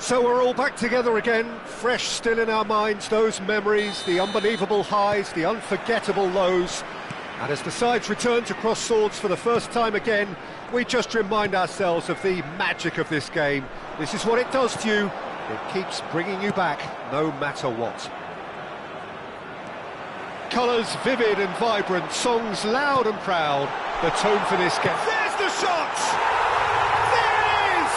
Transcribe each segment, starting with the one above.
So we're all back together again, fresh still in our minds, those memories, the unbelievable highs, the unforgettable lows. And as the sides return to cross swords for the first time again, we just remind ourselves of the magic of this game. This is what it does to you. It keeps bringing you back, no matter what. Colours vivid and vibrant, songs loud and proud. The tone for this game. There's the shot! There it is!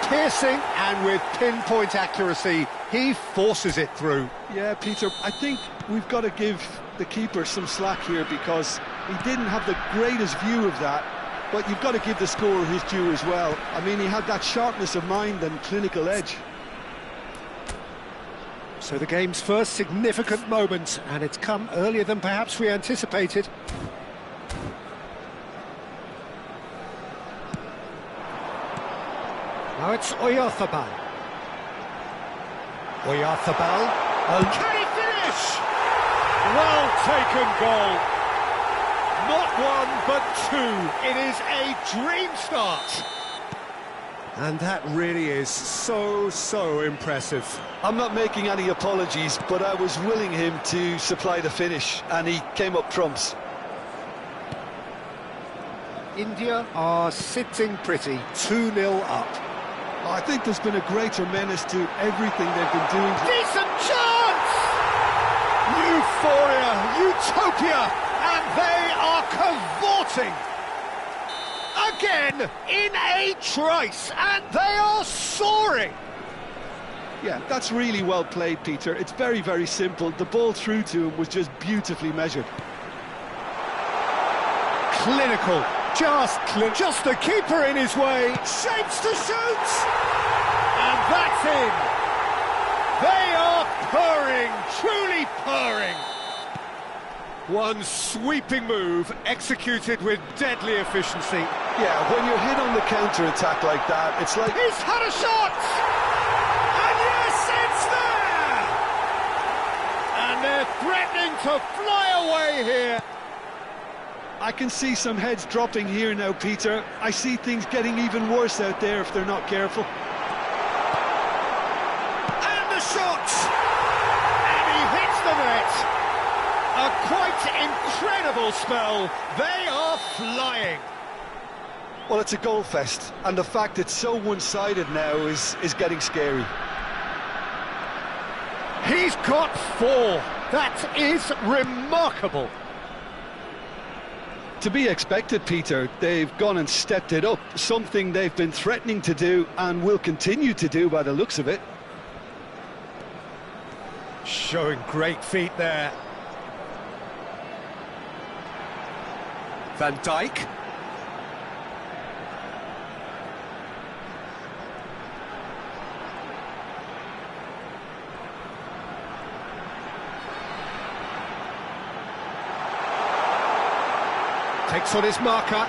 Piercing, and with pinpoint accuracy, he forces it through. Yeah, Peter, I think we've got to give the keeper some slack here because he didn't have the greatest view of that, but you've got to give the scorer his due as well. I mean, he had that sharpness of mind and clinical edge. So the game's first significant moment, and it's come earlier than perhaps we anticipated. Now it's Oyarzabal. Oyarzabal. Can he finish? Well taken goal. Not one, but two. It is a dream start. And that really is so impressive. I'm not making any apologies, but I was willing him to supply the finish, and he came up trumps. India are sitting pretty, 2-0 up. I think there's been a greater menace to everything they've been doing. Decent chance! Euphoria, utopia, and they are cavorting. Again, in a trice, and they are soaring. Yeah, that's really well played, Peter. It's very simple. The ball through to him was just beautifully measured. Clinical, just the keeper in his way, shapes to shoot, and that's in. They are purring, truly purring. One sweeping move, executed with deadly efficiency. Yeah, when you're hit on the counter-attack like that, it's like... He's had a shot! And yes, it's there! And they're threatening to fly away here. I can see some heads dropping here now, Peter. I see things getting even worse out there if they're not careful. And the shot! And he hits the net. A quite incredible spell. They are flying. Well, it's a goal fest, and the fact it's so one-sided now is getting scary. He's got 4. That is remarkable. To be expected, Peter. They've gone and stepped it up, something they've been threatening to do and will continue to do by the looks of it. Showing great feet there. Van Dijk. Takes on his marker.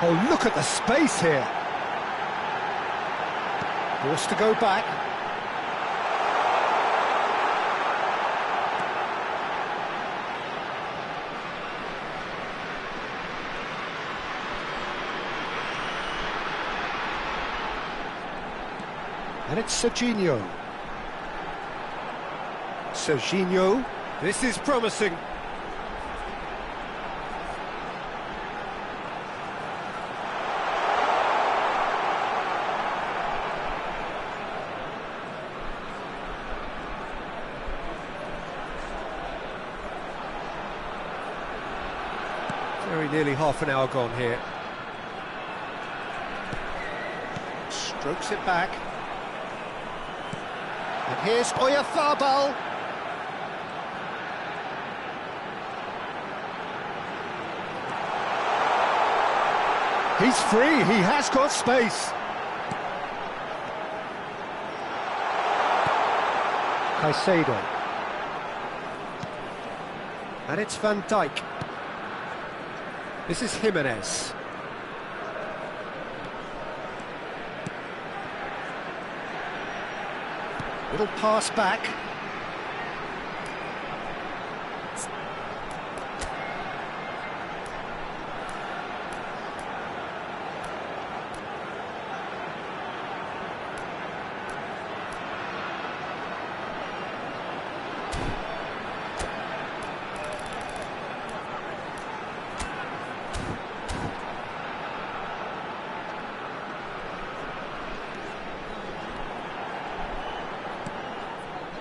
Oh, look at the space here. Forced to go back. And it's Serginho. Serginho, this is promising. Very nearly half an hour gone here. Strokes it back. And here's Oyarzabal. He's free, he has got space. Caicedo. And it's Van Dijk. This is Jimenez. Little pass back.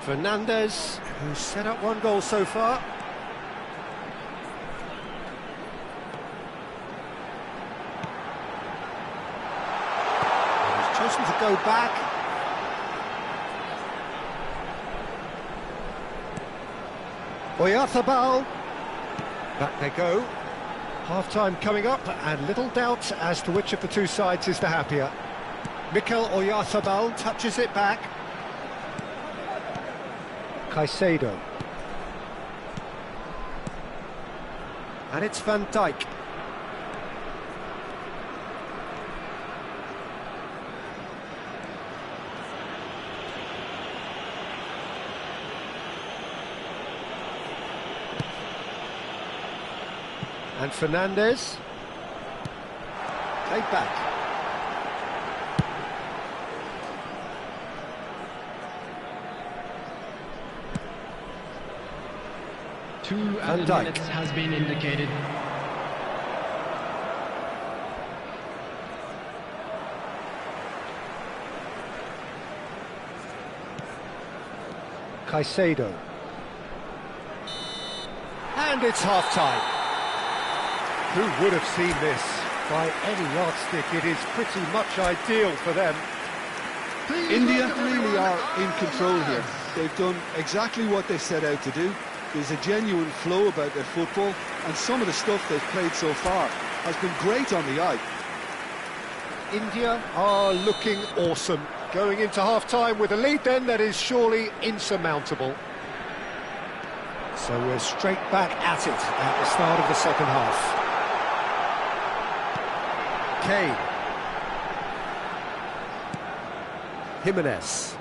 Fernandez, who's set up one goal so far. He's chosen to go back. Oyarzabal. Back they go. Half-time coming up, and little doubt as to which of the two sides is the happier. Mikel Oyarzabal touches it back. Caicedo. And it's Van Dijk. And Fernandez. Played back. Two added minutes has been indicated. Caicedo. And it's half-time. Who would have seen this? By any yardstick, it is pretty much ideal for them. India really are in control here. They've done exactly what they set out to do. There's a genuine flow about their football, and some of the stuff they've played so far has been great on the eye. India are looking awesome. Going into half-time with a lead then that is surely insurmountable. So we're straight back at it at the start of the second half. Kane. Jimenez.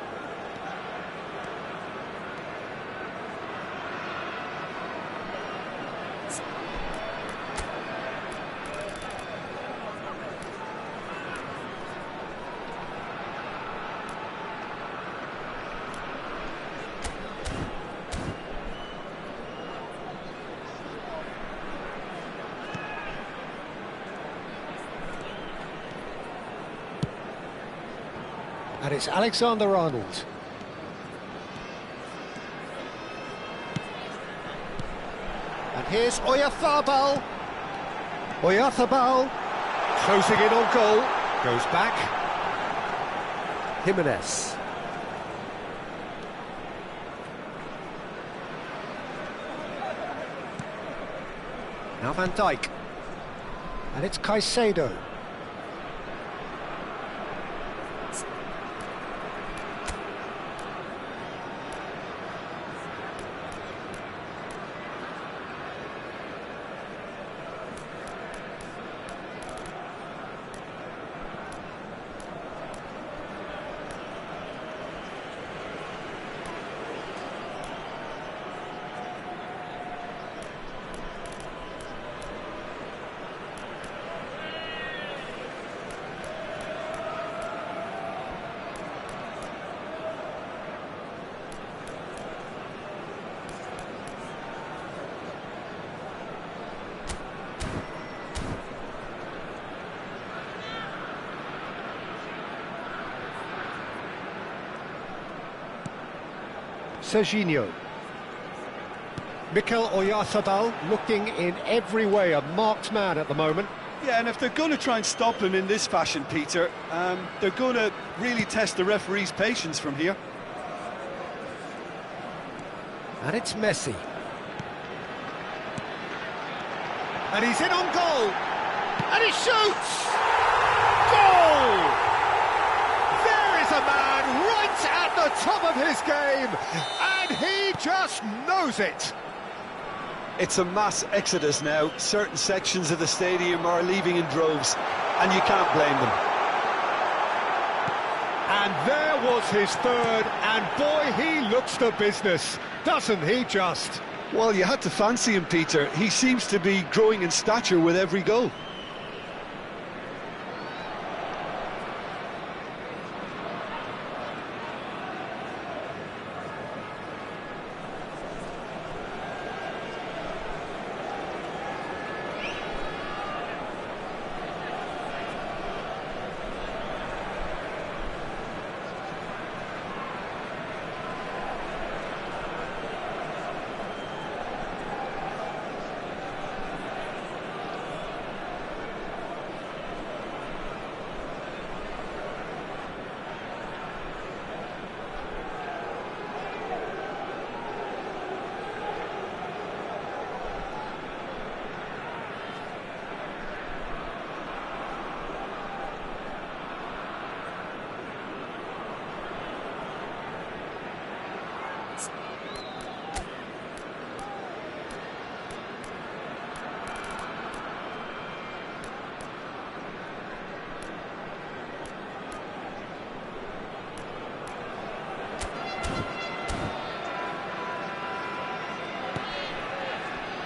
And it's Alexander-Arnold. And here's Oyarzabal. Oyarzabal closing in on goal. Goes back. Jimenez. Now Van Dijk. And it's Caicedo. Serginho. Mikel Oyarzabal looking in every way a marked man at the moment. Yeah, and if they're going to try and stop him in this fashion, Peter, they're going to really test the referee's patience from here. And it's Messi. And he's in on goal. And he shoots! Goal! There is a man right at the top of his game, and he just knows it. It's a mass exodus now. Certain sections of the stadium are leaving in droves, and you can't blame them. And there was his third, and boy, he looks the business, doesn't he just? Well, you had to fancy him, Peter. He seems to be growing in stature with every goal.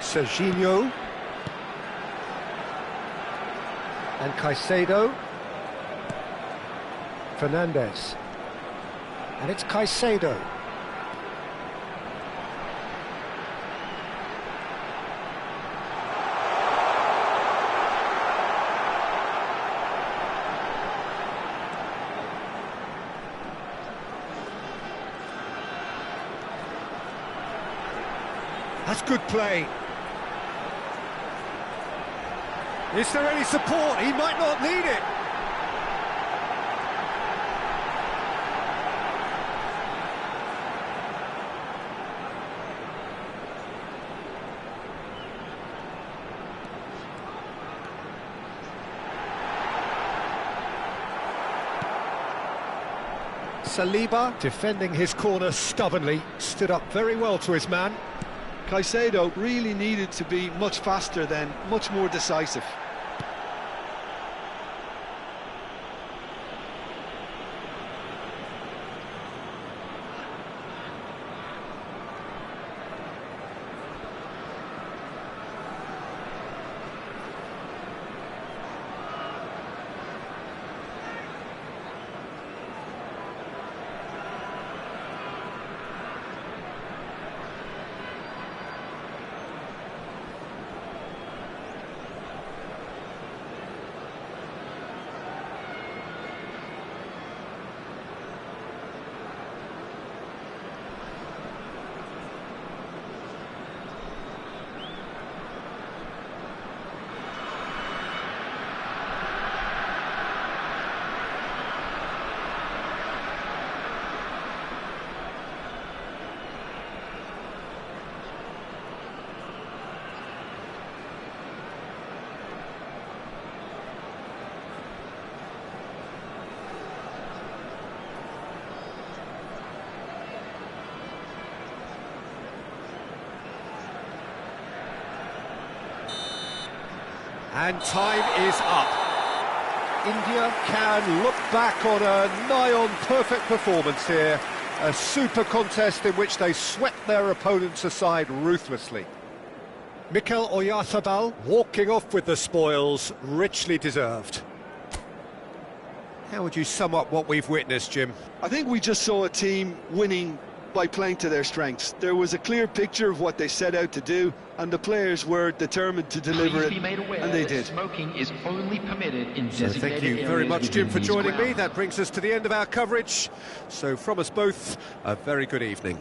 Serginho. And Caicedo. Fernandez. And it's Caicedo. That's good play. Is there any support? He might not need it. Saliba, defending his corner stubbornly, stood up very well to his man. Caicedo really needed to be much faster then, much more decisive. And time is up. India can look back on a nigh-on perfect performance here. A super contest in which they swept their opponents aside ruthlessly. Mikel Oyarzabal walking off with the spoils, richly deserved. How would you sum up what we've witnessed, Jim? I think we just saw a team winning by playing to their strengths. There was a clear picture of what they set out to do, and the players were determined to deliver it, and they did. Smoking is only permitted in So thank you very much, Jim, for joining me. That brings us to the end of our coverage. So from us both, a very good evening.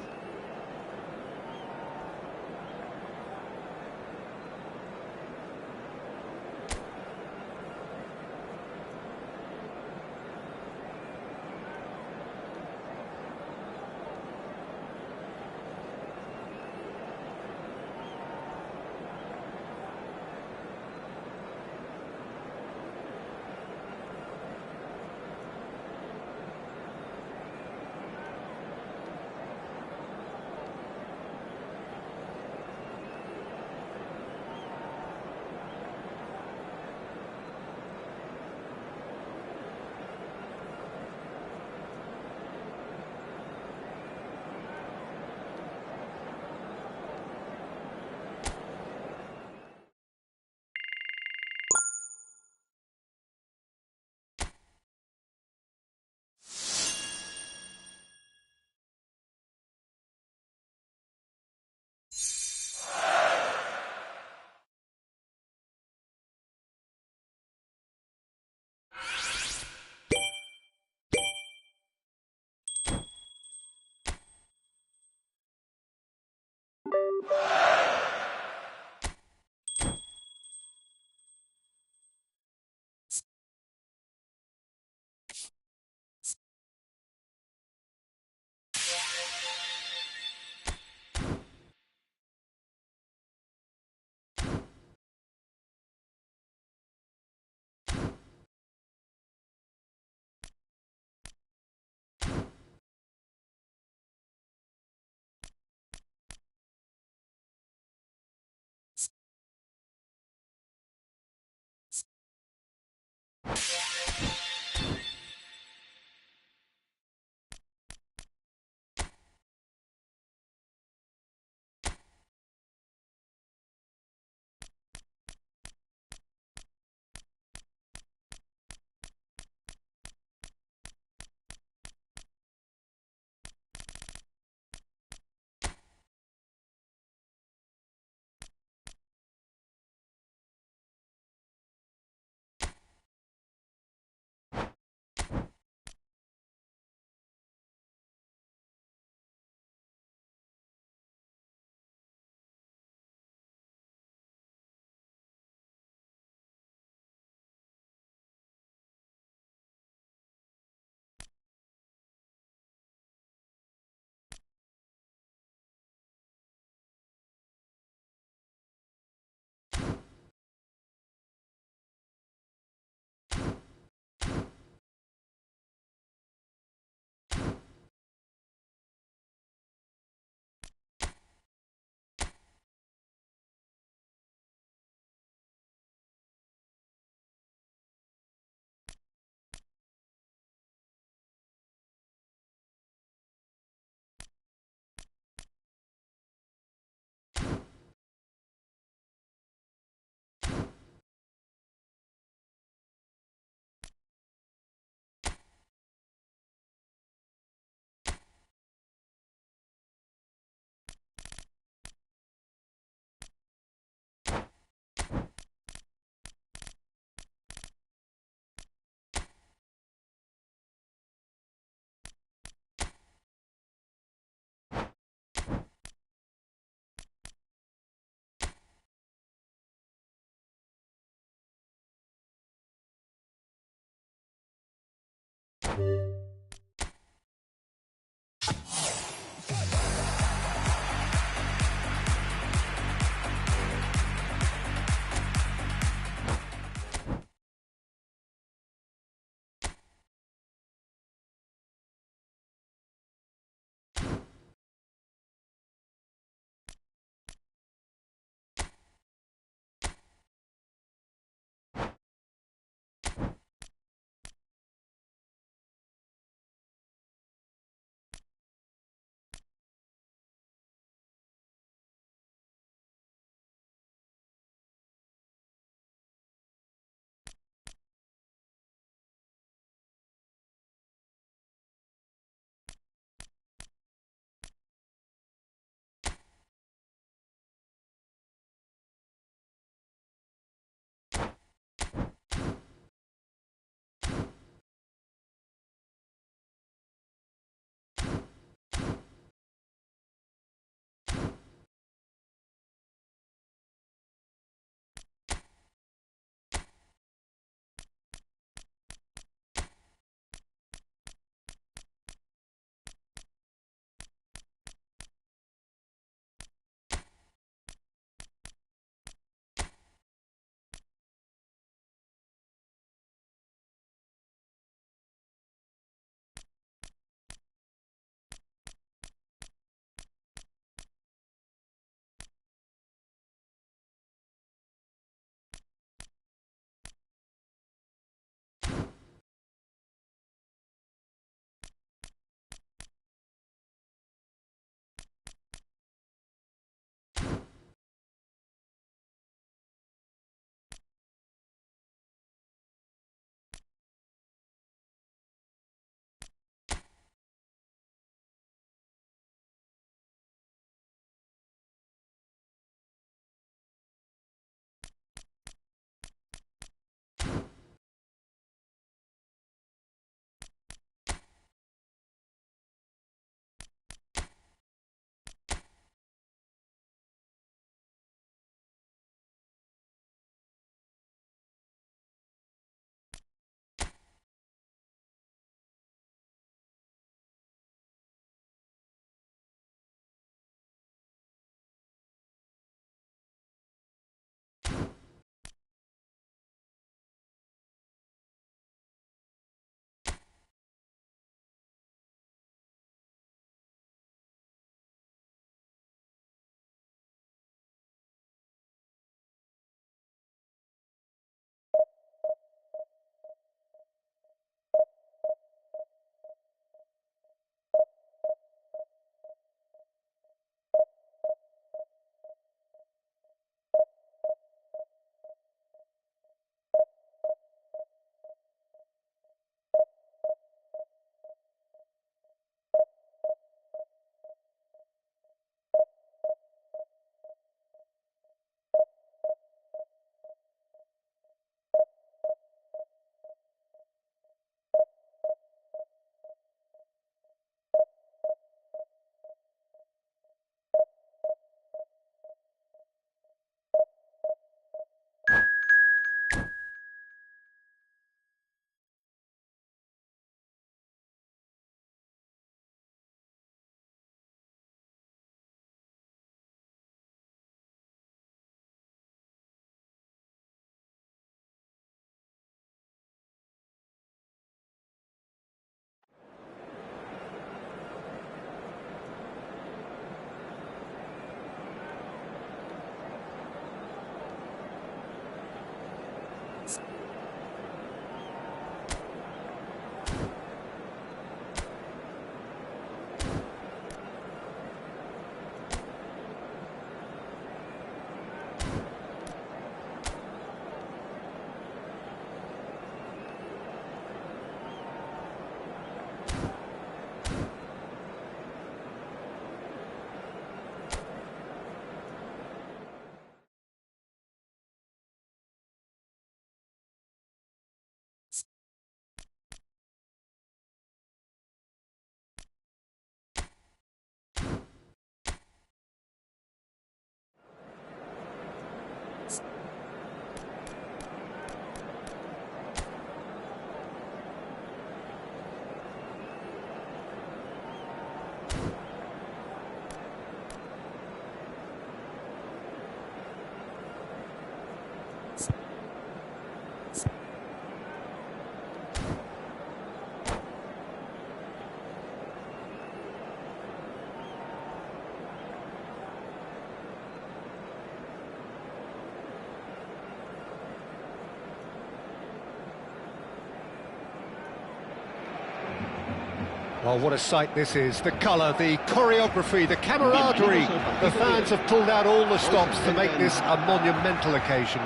Well, what a sight this is. The colour, the choreography, the camaraderie. The fans have pulled out all the stops to make this a monumental occasion.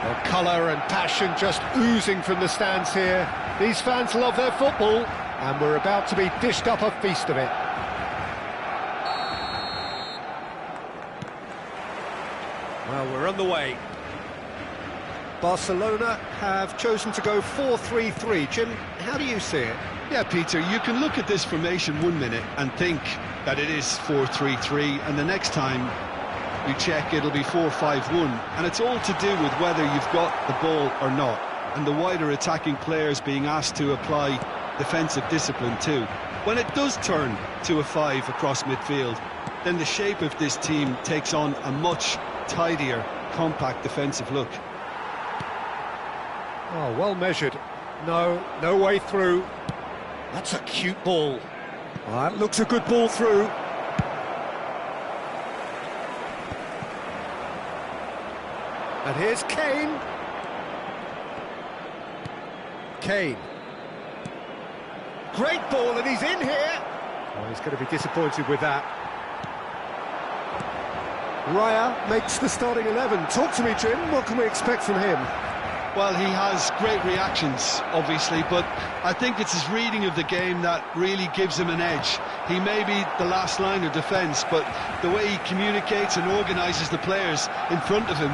Well, colour and passion just oozing from the stands here. These fans love their football, and we're about to be dished up a feast of it. Well, we're on the way. Barcelona have chosen to go 4-3-3. Jim, how do you see it? Yeah, Peter, you can look at this formation 1 minute and think that it is 4-3-3, and the next time you check it'll be 4-5-1, and it's all to do with whether you've got the ball or not, and the wider attacking players being asked to apply defensive discipline too. When it does turn to a 5 across midfield, then the shape of this team takes on a much tidier, compact defensive look. Oh, well measured. No way through. That's a cute ball. Well, that looks a good ball through. And here's Kane. Kane. Great ball, and he's in here. Oh, he's going to be disappointed with that. Raya makes the starting 11. Talk to me, Jim. What can we expect from him? Well, he has great reactions, obviously, but I think it's his reading of the game that really gives him an edge. He may be the last line of defence, but the way he communicates and organises the players in front of him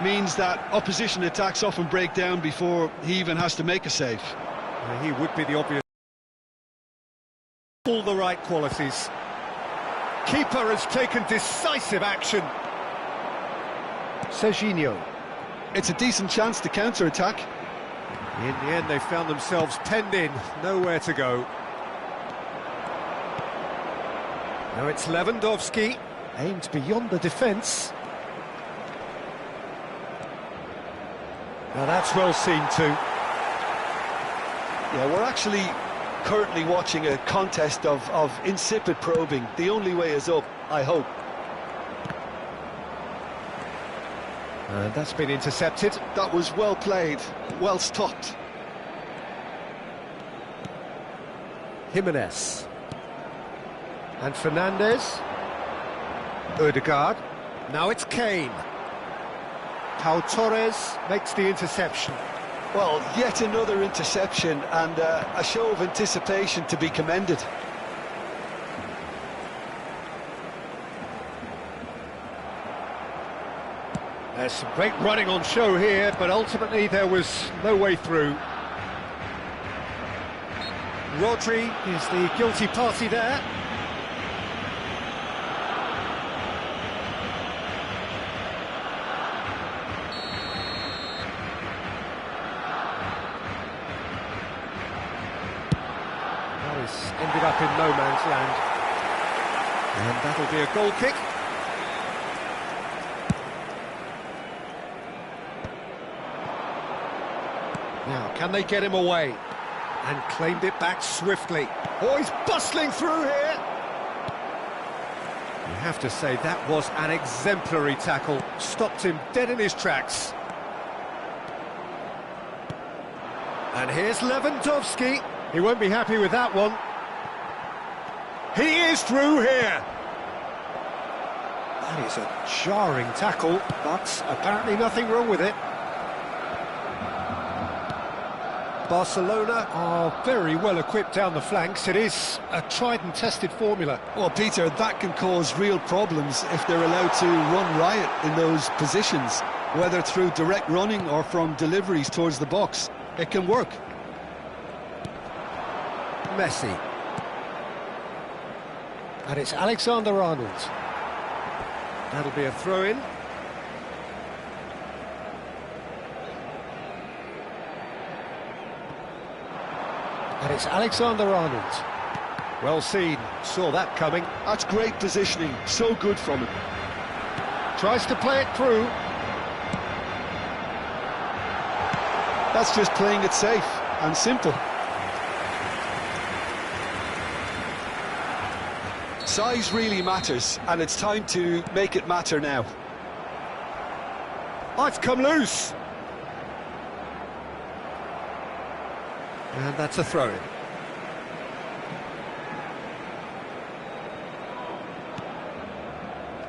means that opposition attacks often break down before he even has to make a save. He would be the obvious. All the right qualities. Keeper has taken decisive action. Serginho. It's a decent chance to counter-attack. In the end, they found themselves penned in, nowhere to go. Now it's Lewandowski, aimed beyond the defence. Now that's well seen too. Yeah, we're actually currently watching a contest of insipid probing. The only way is up, I hope. And that's been intercepted. That was well played, well stopped. Jimenez. And Fernandes. Ødegaard. Now it's Kane. Pau Torres makes the interception. Well, yet another interception, and a show of anticipation to be commended. There's some great running on show here, but ultimately there was no way through. Rodri is the guilty party there. That has ended up in no man's land. And that'll be a goal kick. Now, can they get him away? And claimed it back swiftly. Oh, he's bustling through here! You have to say that was an exemplary tackle. Stopped him dead in his tracks. And here's Lewandowski. He won't be happy with that one. He is through here! That is a jarring tackle, but apparently nothing wrong with it. Barcelona are very well equipped down the flanks. It is a tried and tested formula. Well, Peter, that can cause real problems if they're allowed to run riot in those positions, whether through direct running or from deliveries towards the box. It can work. Messi. And it's Alexander-Arnold. That'll be a throw-in. And it's Alexander-Arnold. Well seen, saw that coming. That's great positioning, so good from him. Tries to play it through. That's just playing it safe and simple. Size really matters, and it's time to make it matter now. Oh, it's come loose. And that's a throw-in.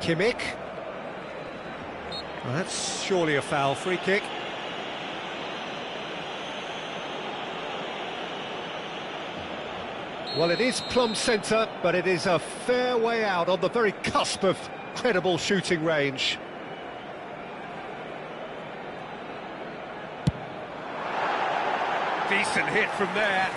Kimmich. Well, that's surely a foul. Free kick. Well, it is plumb centre, but it is a fair way out on the very cusp of credible shooting range. Decent hit from there.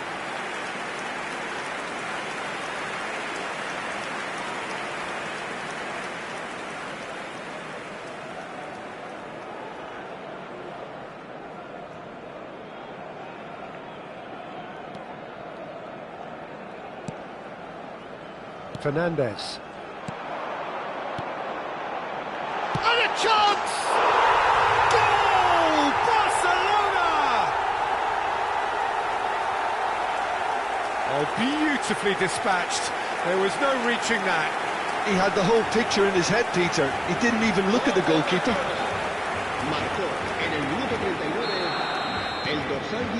Fernandes. And a chance! Goal! Barcelona! Oh, beautifully dispatched. There was no reaching that. He had the whole picture in his head, Peter. He didn't even look at the goalkeeper.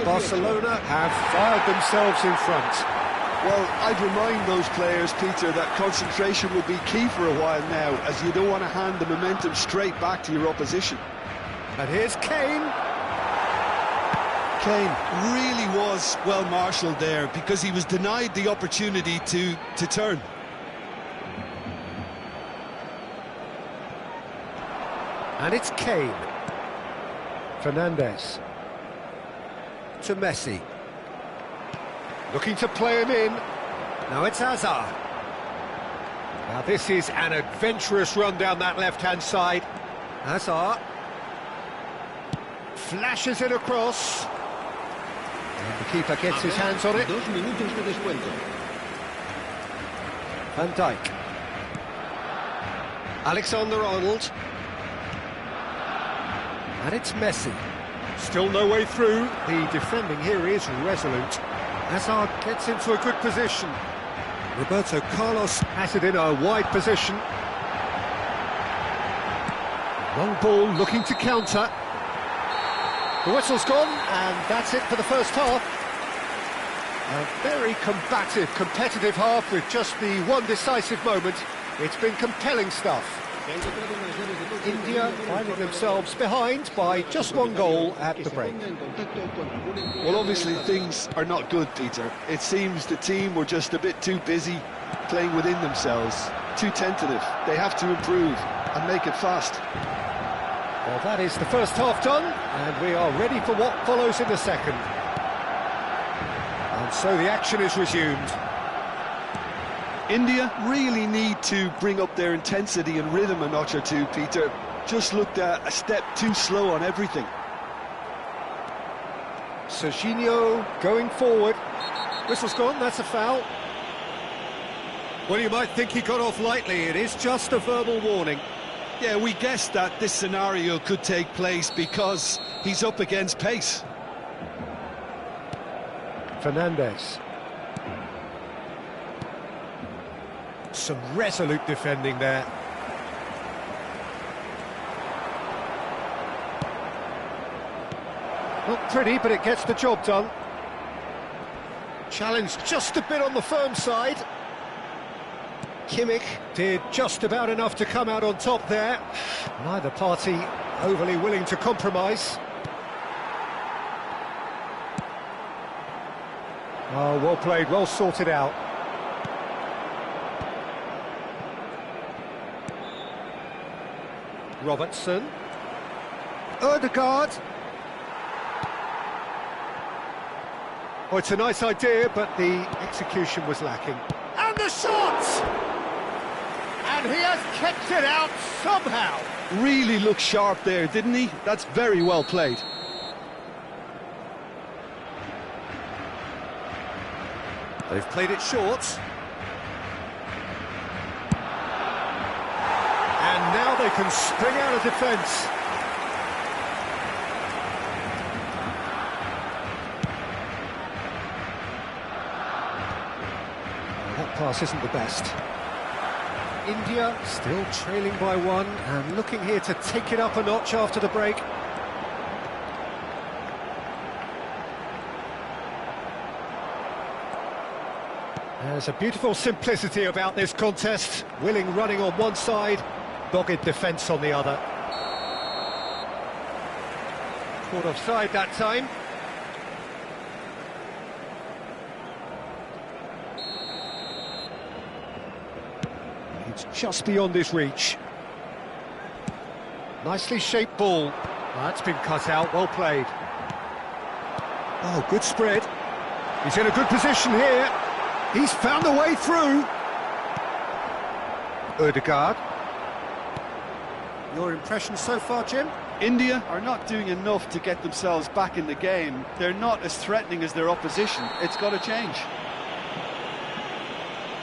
Barcelona have fired themselves in front. Well, I'd remind those players, Peter, that concentration will be key for a while now, as you don't want to hand the momentum straight back to your opposition. And here's Kane. Kane really was well marshalled there, because he was denied the opportunity to turn. And it's Kane. Fernandes. To Messi. Looking to play him in. Now it's Hazard. Now this is an adventurous run down that left-hand side. Hazard. Flashes it across. And the keeper gets his hands on it. Van Dijk. Alexander-Arnold. And it's Messi. Still no way through. The defending here is resolute. Hazard gets into a good position. Roberto Carlos has it in a wide position. Long ball looking to counter. The whistle's gone, and that's it for the first half. A very combative, competitive half with just the one decisive moment. It's been compelling stuff. India finding themselves behind by just one goal at the break. Well, obviously things are not good, Peter. It seems the team were just a bit too busy playing within themselves, too tentative. They have to improve and make it fast. Well, that is the first half done, and we are ready for what follows in the second. And so the action is resumed. India really need to bring up their intensity and rhythm a notch or two, Peter. Just looked a step too slow on everything. Serginho going forward. Whistle's gone, that's a foul. Well, you might think he got off lightly. It is just a verbal warning. Yeah, we guessed that this scenario could take place because he's up against pace. Fernandes. Some resolute defending there. Not pretty, but it gets the job done. Challenge just a bit on the firm side. Kimmich did just about enough to come out on top there. Neither party overly willing to compromise. Oh, well played, well sorted out. Robertson. Ødegaard. Oh, it's a nice idea, but the execution was lacking. And the shot! And he has kept it out somehow. Really looked sharp there, didn't he? That's very well played. They've played it short. And now they can spring out of defence. That pass isn't the best. India still trailing by one and looking here to take it up a notch after the break. There's a beautiful simplicity about this contest. Willing running on one side, dogged defence on the other. Caught offside that time. It's just beyond his reach. Nicely shaped ball. That's been cut out, well played. Oh, good spread. He's in a good position here. He's found a way through. Ødegaard. Your impression so far, Jim? India are not doing enough to get themselves back in the game. They're not as threatening as their opposition. It's got to change.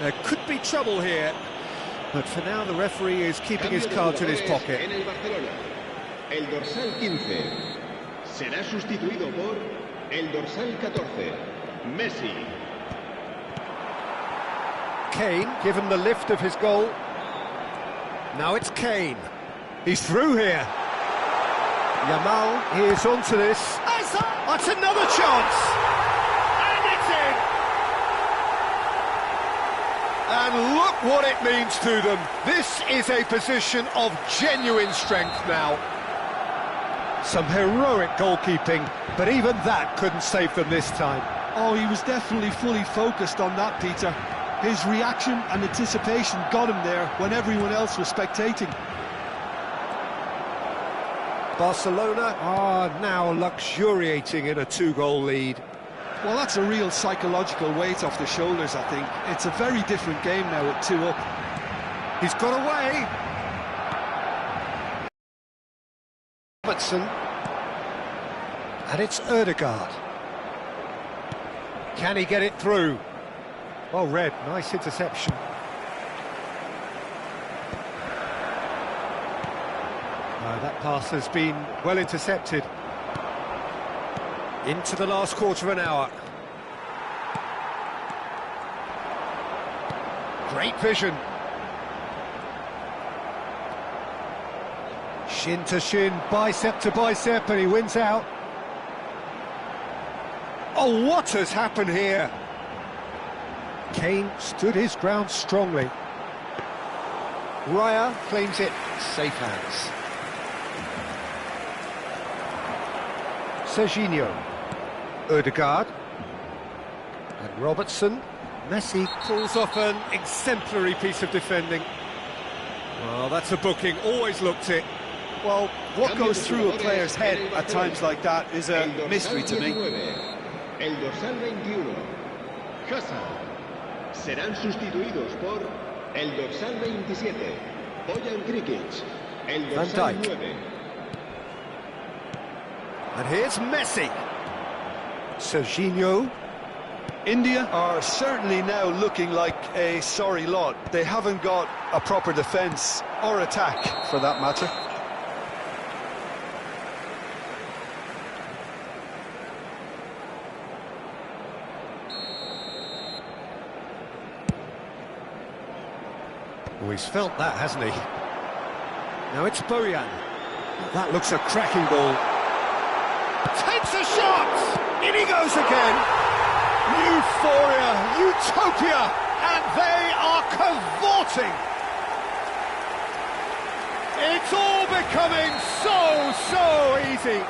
There could be trouble here, but for now the referee is keeping his cards in his pocket. El dorsal 15 será sustituido por el dorsal 14, Messi. Kane, given the lift of his goal. Now it's Kane. He's through here. Yamal is onto this. That's another chance! And it's in! And look what it means to them. This is a position of genuine strength now. Some heroic goalkeeping, but even that couldn't save them this time. Oh, he was definitely fully focused on that, Peter. His reaction and anticipation got him there when everyone else was spectating. Barcelona are now luxuriating in a two-goal lead. Well, that's a real psychological weight off the shoulders, I think. It's a very different game now with 2 up. He's got away. Robertson. And it's Ødegaard. Can he get it through? Well read, nice interception. That pass has been well intercepted. Into the last quarter of an hour. Great vision. Shin to shin, bicep to bicep, and he wins out. Oh, what has happened here? Kane stood his ground strongly. Raya claims it, safe hands. Serginho. Ødegaard. And Robertson. Messi pulls off an exemplary piece of defending. Well, that's a booking, always looked it. Well, what goes through a player's head at times like that is a mystery to me. El dorsal 21, Hazard. Serán sustituidos por el dorsal 27, Bojan Krikic. El dorsal 9. And here's Messi. Serginho. India are certainly now looking like a sorry lot. They haven't got a proper defence or attack, for that matter. Oh, he's felt that, hasn't he? Now it's Bojan. That looks a cracking ball. Takes a shot! In he goes again! Euphoria, utopia, and they are cavorting! It's all becoming so easy!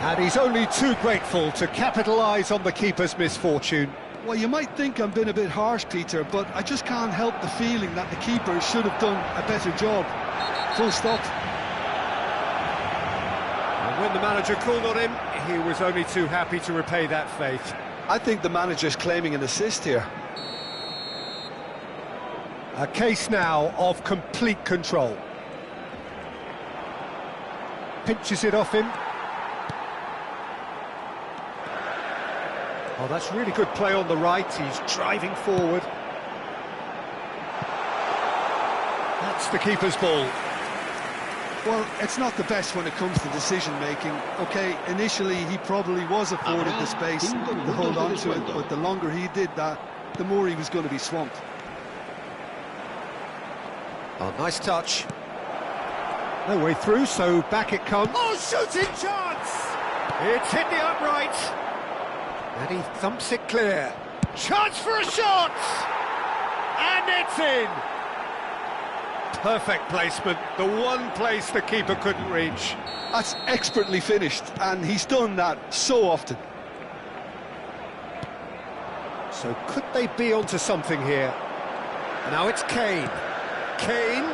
And he's only too grateful to capitalise on the keeper's misfortune. Well, you might think I'm being a bit harsh, Peter, but I just can't help the feeling that the keeper should have done a better job. Full stop. And when the manager called on him, he was only too happy to repay that faith. I think the manager's claiming an assist here. A case now of complete control. Pinches it off him. Oh, that's really good play on the right. He's driving forward. That's the keeper's ball. Well, it's not the best when it comes to decision-making. OK, initially he probably was afforded the space to hold on to it, but the longer he did that, the more he was going to be swamped. Oh, nice touch. No way through, so back it comes. Oh, shooting chance! It's hit the upright. And he thumps it clear. Chance for a shot! And it's in! Perfect placement, the one place the keeper couldn't reach. That's expertly finished, and he's done that so often. So could they be onto something here? Now it's Kane. Kane.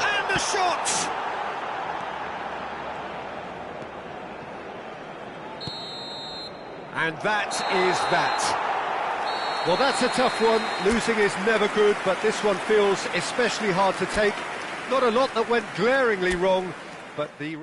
And the shot! And that is that. Well, that's a tough one. Losing is never good, but this one feels especially hard to take. Not a lot that went glaringly wrong, but the...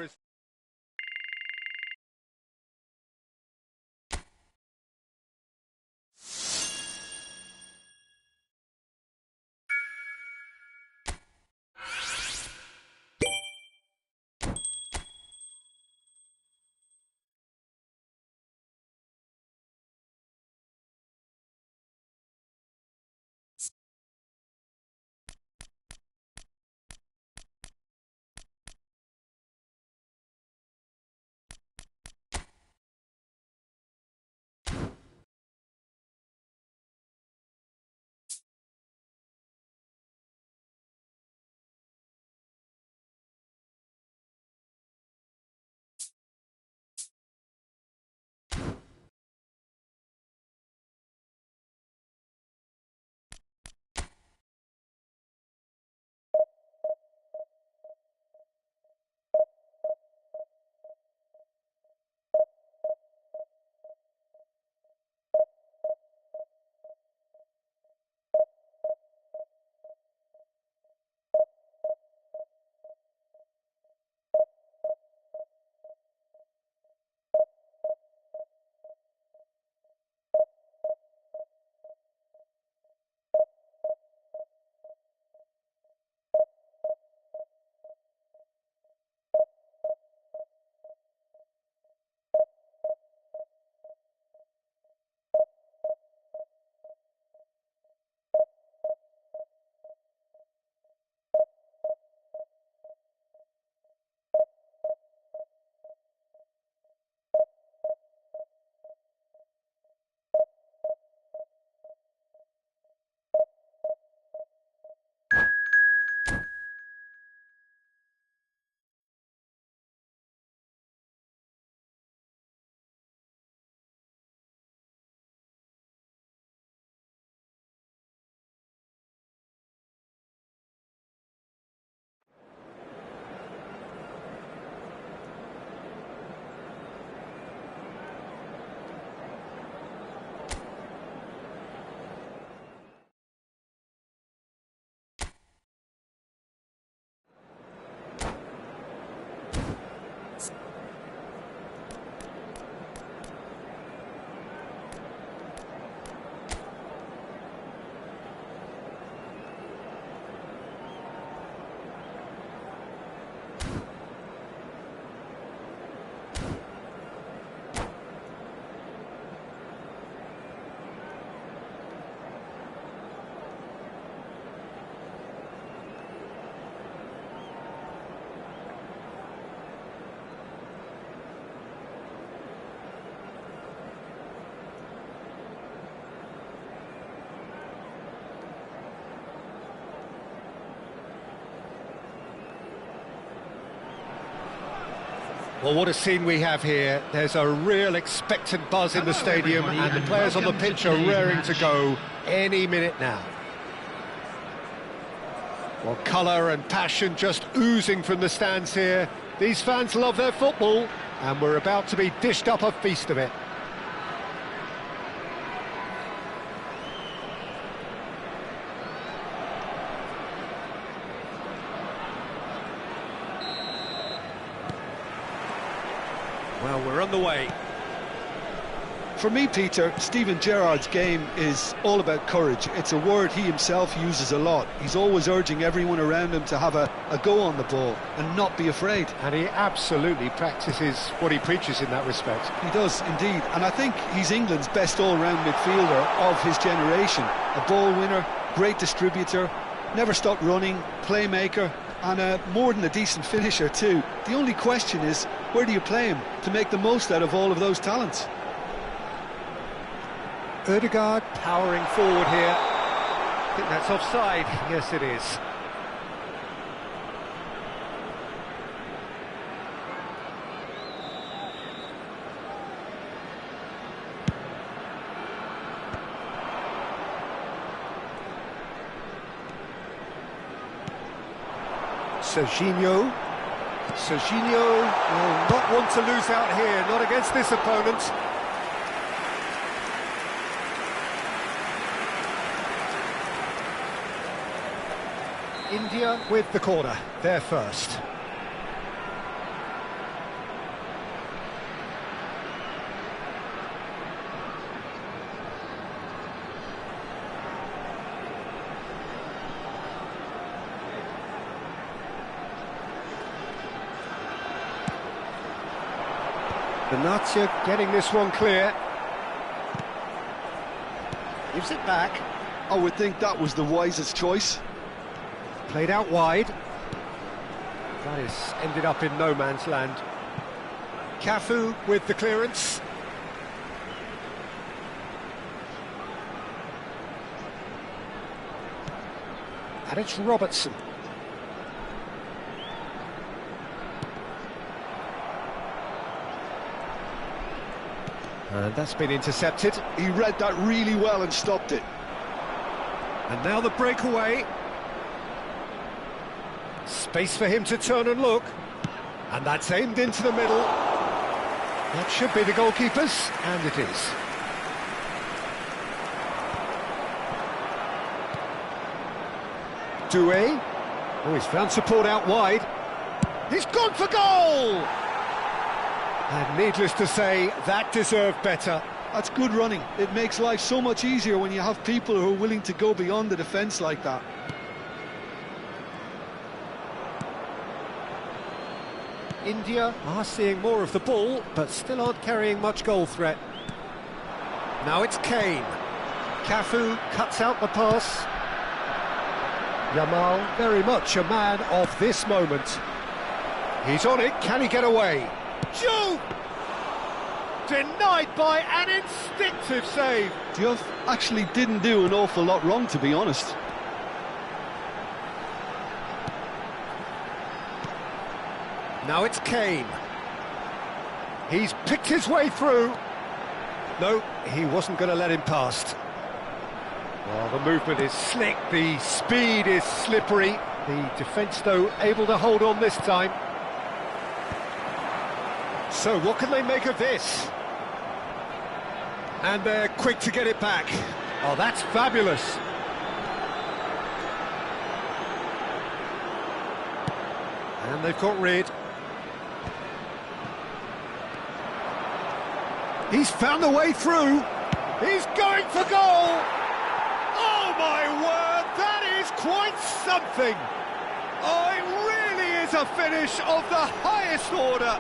Well, what a scene we have here. There's a real expectant buzz in the stadium, and the players on the pitch are raring to go any minute now. Well, colour and passion just oozing from the stands here. These fans love their football, and we're about to be dished up a feast of it. Well, we're on the way. For me, Peter, Steven Gerrard's game is all about courage. It's a word he himself uses a lot. He's always urging everyone around him to have a go on the ball and not be afraid. And he absolutely practices what he preaches in that respect. He does, indeed. And I think he's England's best all-round midfielder of his generation. A ball winner, great distributor, never stopped running, playmaker, and more than a decent finisher too. The only question is, where do you play him to make the most out of all of those talents? Ødegaard powering forward here. I think that's offside. Yes, it is. Serginho. Serginho will not want to lose out here, not against this opponent. India with the corner, they're first. Benatia getting this one clear. Gives it back. I would think that was the wisest choice. Played out wide. That is ended up in no man's land. Cafu with the clearance. And it's Robertson. And that's been intercepted. He read that really well and stopped it. And now the breakaway. Space for him to turn and look. And that's aimed into the middle. That should be the goalkeeper's, and it is. Doué. Oh, he's found support out wide. He's gone for goal! And needless to say, that deserved better. That's good running. It makes life so much easier when you have people who are willing to go beyond the defence like that. India are seeing more of the ball, but still aren't carrying much goal threat. Now it's Kane. Cafu cuts out the pass. Yamal, very much a man of this moment. He's on it, can he get away? Shoot! Denied by an instinctive save. Diouf actually didn't do an awful lot wrong, to be honest. Now it's Kane. He's picked his way through. No, he wasn't going to let him past. Well, the movement is slick, the speed is slippery. The defence, though, able to hold on this time. So what can they make of this? And they're quick to get it back. Oh, that's fabulous. And they've got rid. He's found a way through. He's going for goal. Oh, my word, that is quite something. Oh, it really is a finish of the highest order.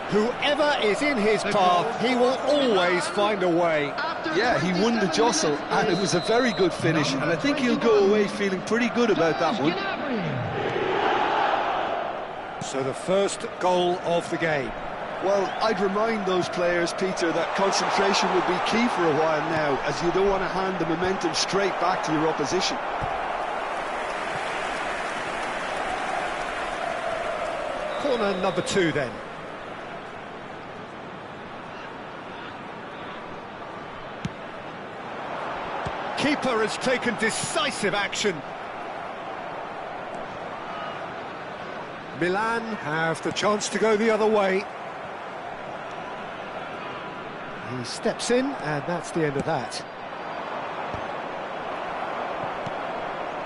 Whoever is in his path, he will always find a way. Yeah, he won the jostle, and it was a very good finish, and I think he'll go away feeling pretty good about that one. So the first goal of the game. Well, I'd remind those players, Peter, that concentration will be key for a while now, as you don't want to hand the momentum straight back to your opposition. Corner number 2 then. Keeper has taken decisive action. Milan have the chance to go the other way. He steps in, and that's the end of that.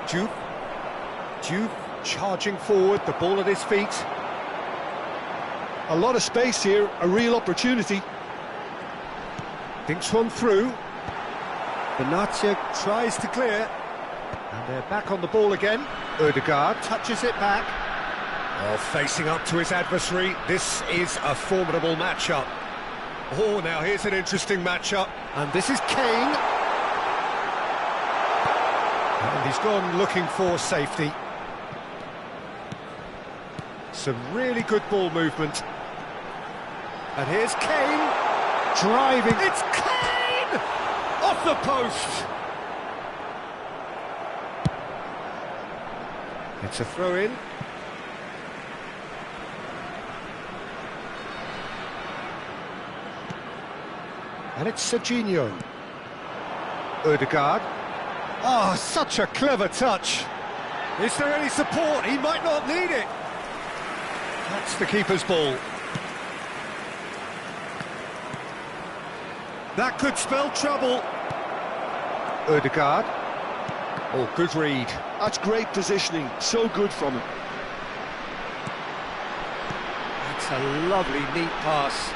Diouf charging forward, the ball at his feet. A lot of space here, a real opportunity. Thinks one through. Benatia tries to clear. And they're back on the ball again. Ødegaard touches it back. Oh, facing up to his adversary, this is a formidable matchup. Oh, now here's an interesting matchup. And this is Kane. And he's gone looking for safety. Some really good ball movement. And here's Kane. Driving. It's clean! Off the post. It's a throw-in. And it's Serginho. Odegaard. Oh, such a clever touch. Is there any support? He might not need it. That's the keeper's ball. That could spell trouble. Odegaard. Oh, good read. That's great positioning, so good from him. That's a lovely, neat pass.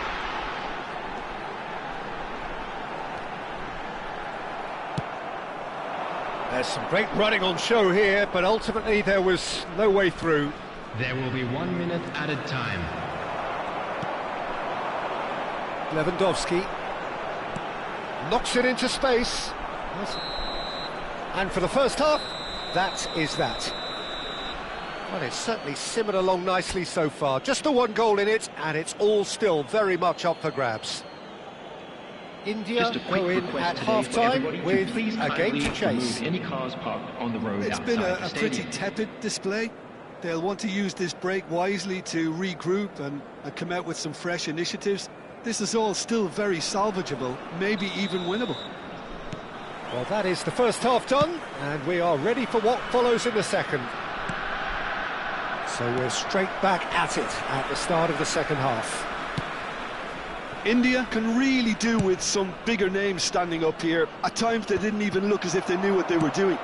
There's some great running on show here, but ultimately there was no way through. There will be 1 minute added time. Lewandowski knocks it into space. And for the first half, that is that. Well, it's certainly simmered along nicely so far. Just the one goal in it, and it's all still very much up for grabs. India go in at half-time with a game to chase. Any cars parked on the road. It's been a pretty tepid display. They'll want to use this break wisely to regroup and come out with some fresh initiatives. This is all still very salvageable, maybe even winnable. Well, that is the first half done, and we are ready for what follows in the second. So we're straight back at it at the start of the second half. India can really do with some bigger names standing up here. At times they didn't even look as if they knew what they were doing.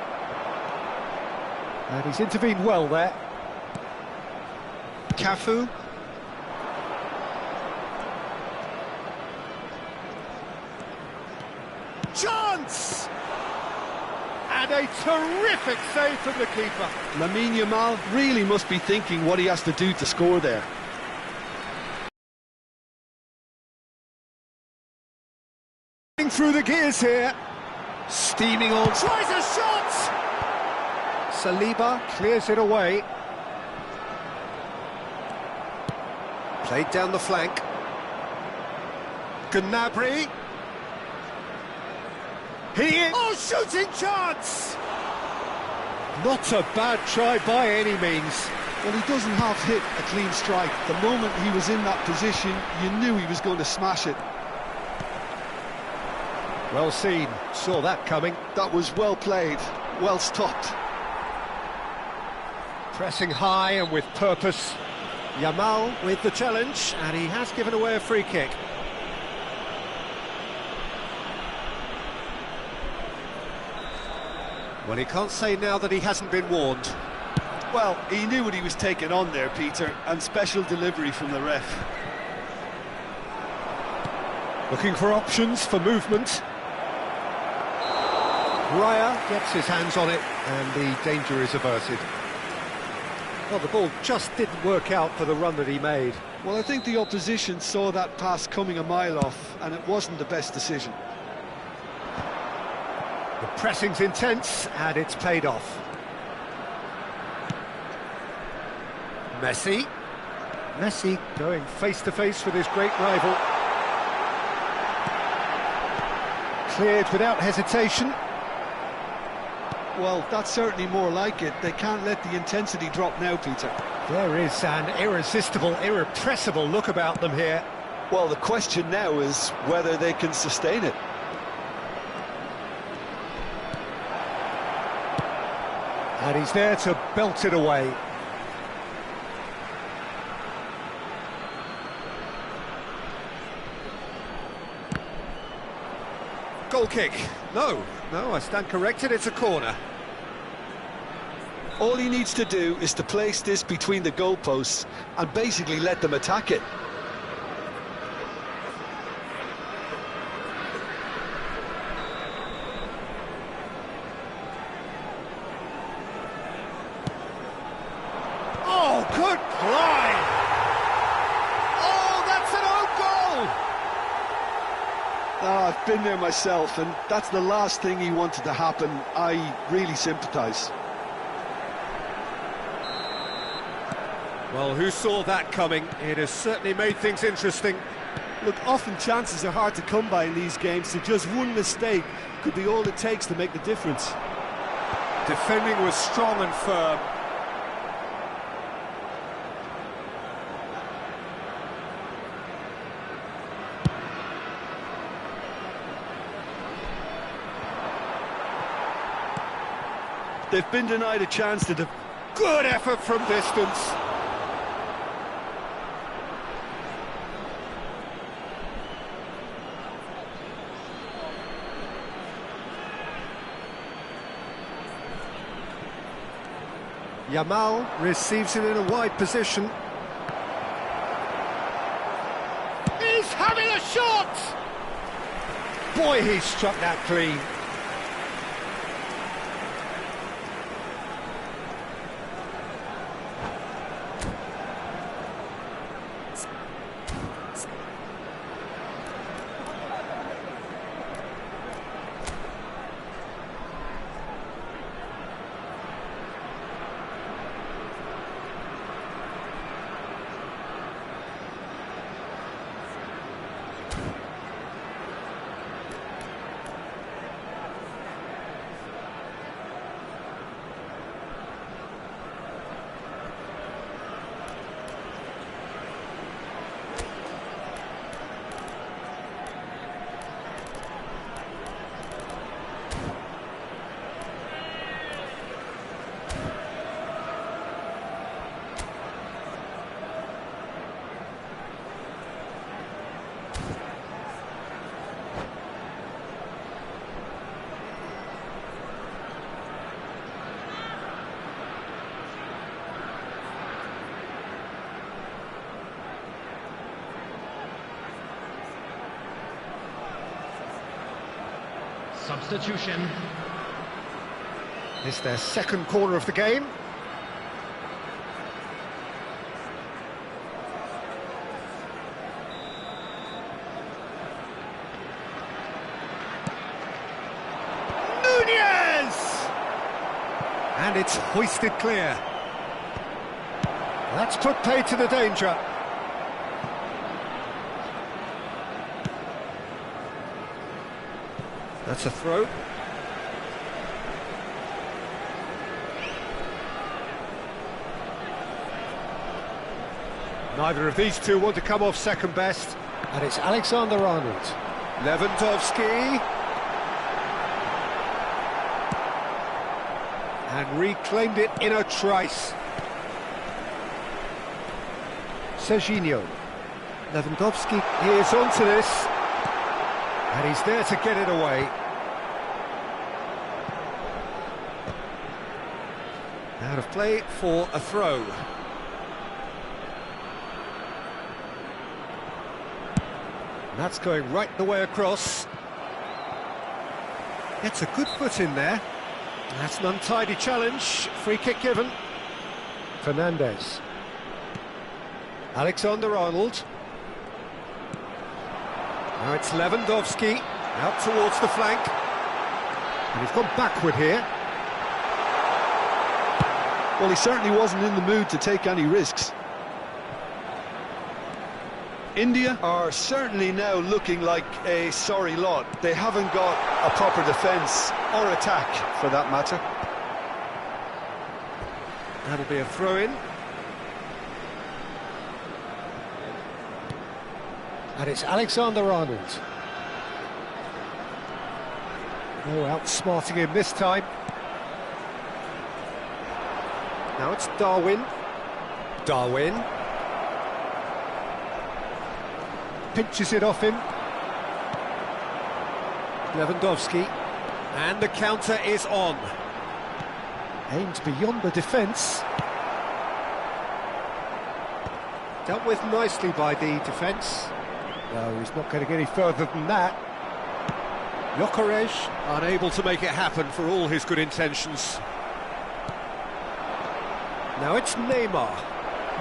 And he's intervened well there. Cafu. Chance! And a terrific save from the keeper. Lamine Yamal really must be thinking what he has to do to score there. Through the gears here. Steaming on. Tries a shot! Saliba clears it away. Played down the flank. Gnabry. Oh, shooting chance! Not a bad try by any means. Well, he doesn't have hit a clean strike. The moment he was in that position, you knew he was going to smash it. Well seen, saw that coming. That was well played, well stopped. Pressing high and with purpose. Yamal with the challenge, and he has given away a free kick. Well, he can't say now that he hasn't been warned. Well, he knew what he was taking on there, Peter, and special delivery from the ref. Looking for options for movement. Raya gets his hands on it, and the danger is averted. Well, the ball just didn't work out for the run that he made. Well, I think the opposition saw that pass coming a mile off, and it wasn't the best decision. The pressing's intense, and it's paid off. Messi. Messi going face-to-face with his great rival. Cleared without hesitation. Well, that's certainly more like it. They can't let the intensity drop now, Peter. There is an irresistible, irrepressible look about them here. Well, the question now is whether they can sustain it. And he's there to belt it away. Goal kick. No, I stand corrected, it's a corner. All he needs to do is to place this between the goalposts and basically let them attack it. Oh, good play! Oh, that's an own goal! Oh, I've been there myself, and that's the last thing he wanted to happen. I really sympathise. Well, who saw that coming? It has certainly made things interesting. Look, often chances are hard to come by in these games, so just one mistake could be all it takes to make the difference. Defending was strong and firm. They've been denied a chance to... Good effort from distance. Yamal receives it in a wide position. He's having a shot! Boy, he struck that clean. Substitution. It's their second corner of the game. Nunez! And it's hoisted clear. That's put pay to the danger. That's a throw. Neither of these two want to come off second best. And it's Alexander-Arnold. Lewandowski. And reclaimed it in a trice. Serginho. Lewandowski is onto this. And he's there to get it away. Out of play for a throw. And that's going right the way across. Gets a good foot in there. That's an untidy challenge. Free kick given. Fernandes. Alexander-Arnold. Now it's Lewandowski, out towards the flank. And he's gone backward here. Well, he certainly wasn't in the mood to take any risks. India are certainly now looking like a sorry lot. They haven't got a proper defence or attack, for that matter. That'll be a throw-in. And it's Alexander-Arnold. Oh, outsmarting him this time. Now it's Darwin. Darwin. Pinches it off him. Lewandowski. And the counter is on. Aimed beyond the defence. Dealt with nicely by the defence. No, he's not going to get any further than that. Gyökeres unable to make it happen for all his good intentions. Now it's Neymar.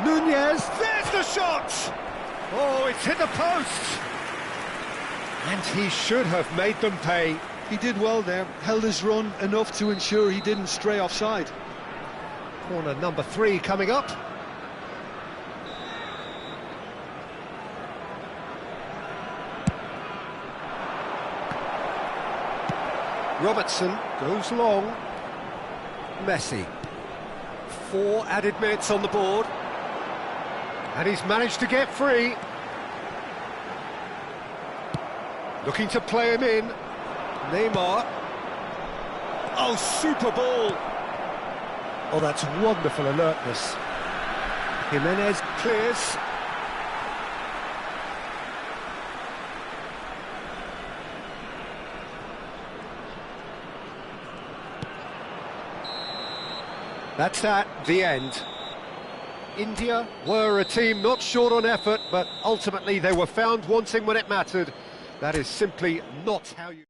Nunez, there's the shot! Oh, it's hit the post! And he should have made them pay. He did well there, held his run enough to ensure he didn't stray offside. Corner number 3 coming up. Robertson goes long. Messi. 4 added minutes on the board. And he's managed to get free. Looking to play him in. Neymar. Oh, super ball. Oh, that's wonderful alertness. Jimenez clears. That's the end. India were a team not short on effort, but ultimately they were found wanting when it mattered. That is simply not how you...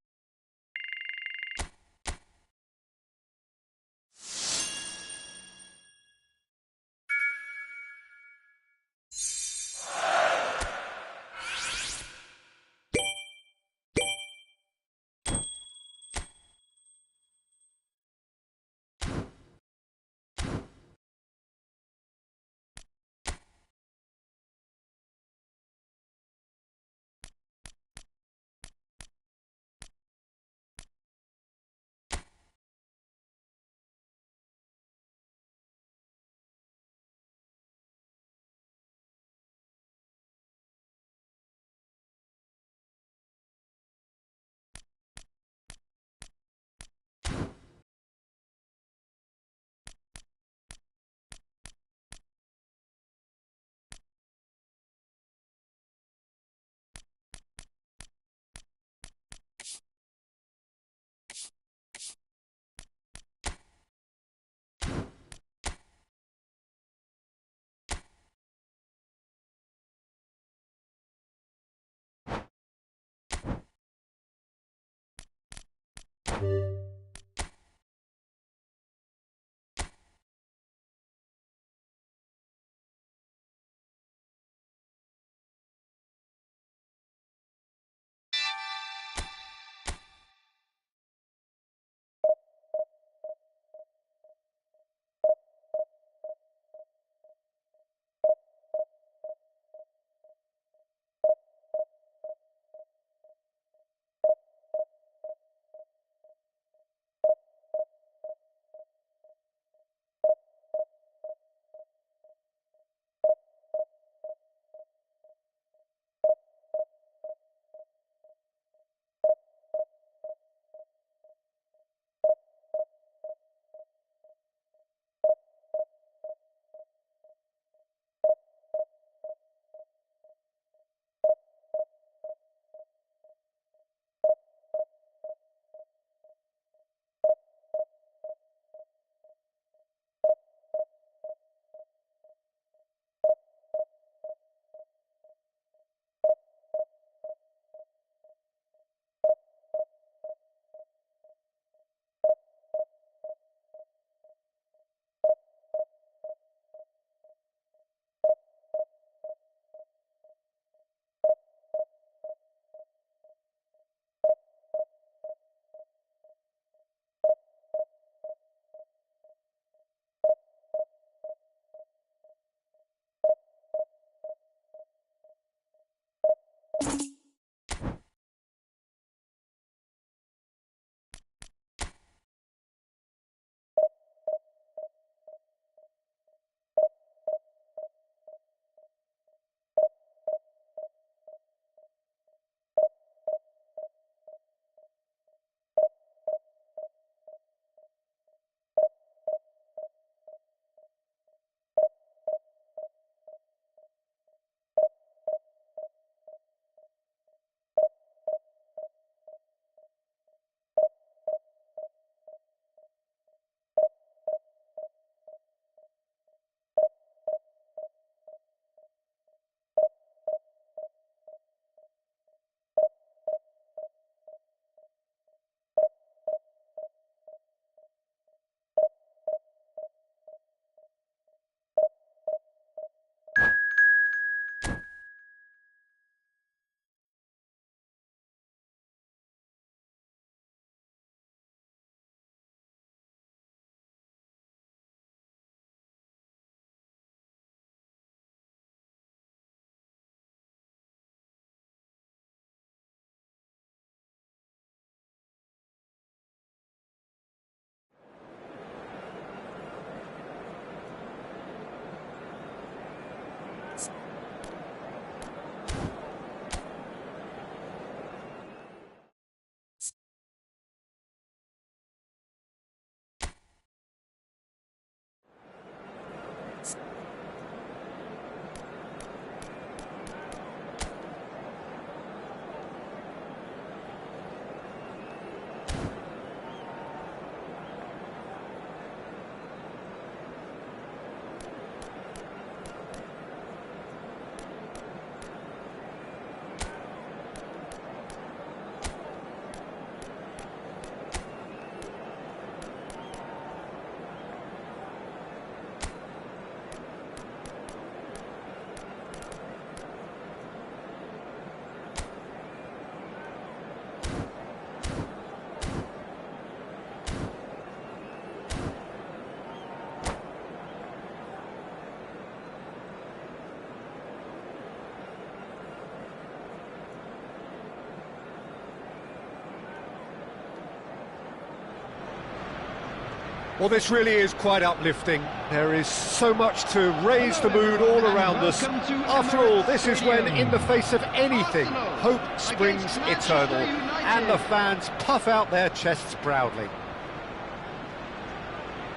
Well, this really is quite uplifting. There is so much to raise the mood all around us. After all, this is when, in the face of anything, hope springs eternal, and the fans puff out their chests proudly.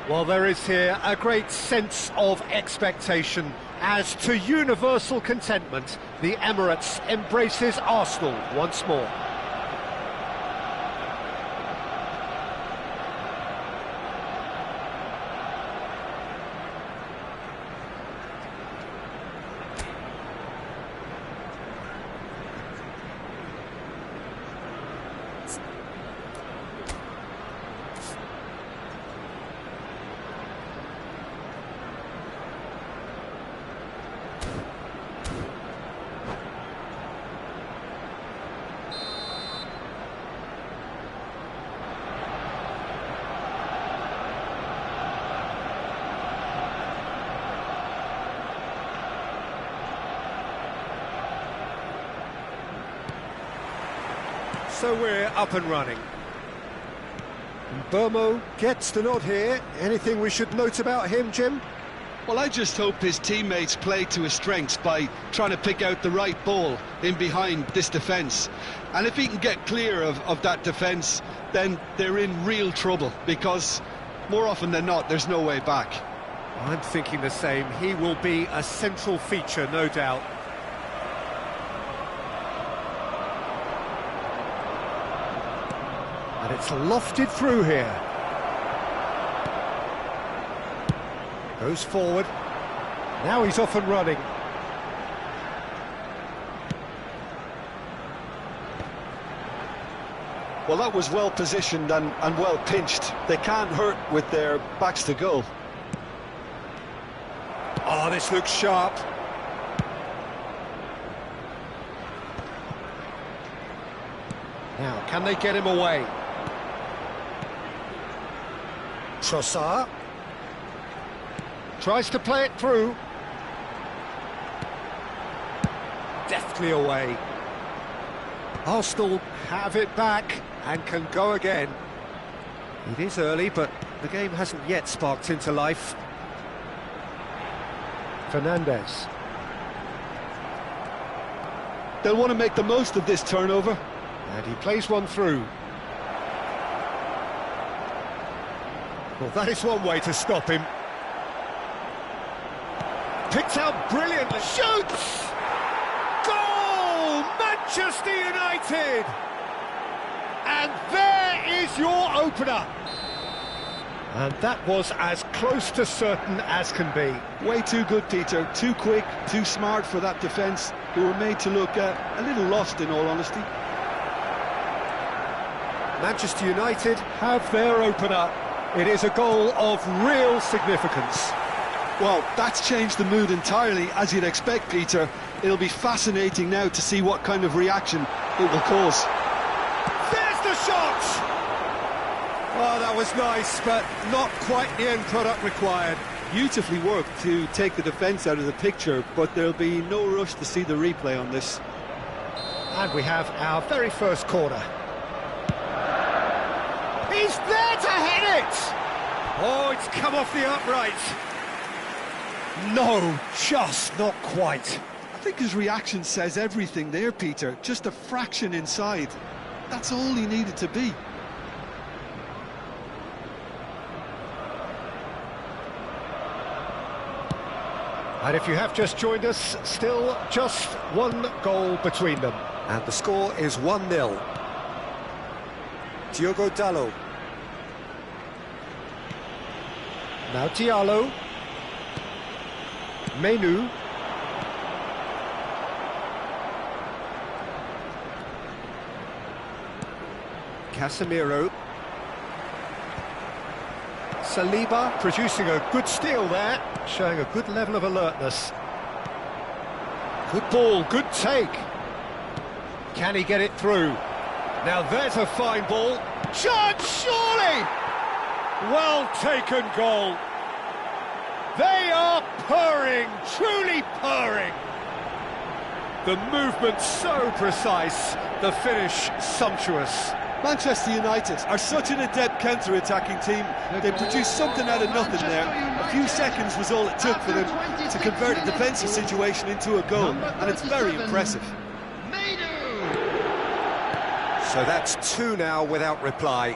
Well, there is here a great sense of expectation, as to universal contentment, the Emirates embraces Arsenal once more. So we're up and running. Burmo gets the nod here. Anything we should note about him, Jim? Well, I just hope his teammates play to his strengths by trying to pick out the right ball in behind this defence. And if he can get clear of that defence, then they're in real trouble, because more often than not, there's no way back. I'm thinking the same. He will be a central feature, no doubt. And it's lofted through here. Goes forward. Now he's off and running. Well, that was well positioned and well pinched. They can't hurt with their backs to goal. Oh, this looks sharp. Now, can they get him away? Trossard tries to play it through. Deftly away. Arsenal have it back and can go again. It is early, but the game hasn't yet sparked into life. Fernandez. They'll want to make the most of this turnover. And he plays one through. Well, that is one way to stop him. Picked out brilliantly. Shoots! Goal! Manchester United! And there is your opener. And that was as close to certain as can be. Way too good, Peter. Too quick, too smart for that defence, who were made to look a little lost, in all honesty. Manchester United have their opener. It is a goal of real significance. Well, that's changed the mood entirely, as you'd expect, Peter. It'll be fascinating now to see what kind of reaction it will cause. There's the shot! Oh, that was nice, but not quite the end product required. Beautifully worked to take the defence out of the picture, but there'll be no rush to see the replay on this. And we have our very first corner. He's there to hit it! Oh, it's come off the upright. No, just not quite. I think his reaction says everything there, Peter. Just a fraction inside. That's all he needed to be. And if you have just joined us, still just one goal between them. And the score is 1-0. Diogo Dalot. Now Diallo. Menu. Casemiro. Saliba producing a good steal there, showing a good level of alertness. Good ball, good take. Can he get it through? Now there's a fine ball. Chance, surely! Well taken goal. They are purring, truly purring. The movement so precise, the finish sumptuous. Manchester United are such an adept counter-attacking team. They produced something out of nothing there. A few seconds was all it took for them to convert a defensive situation into a goal, and it's very impressive. So that's 2 now without reply.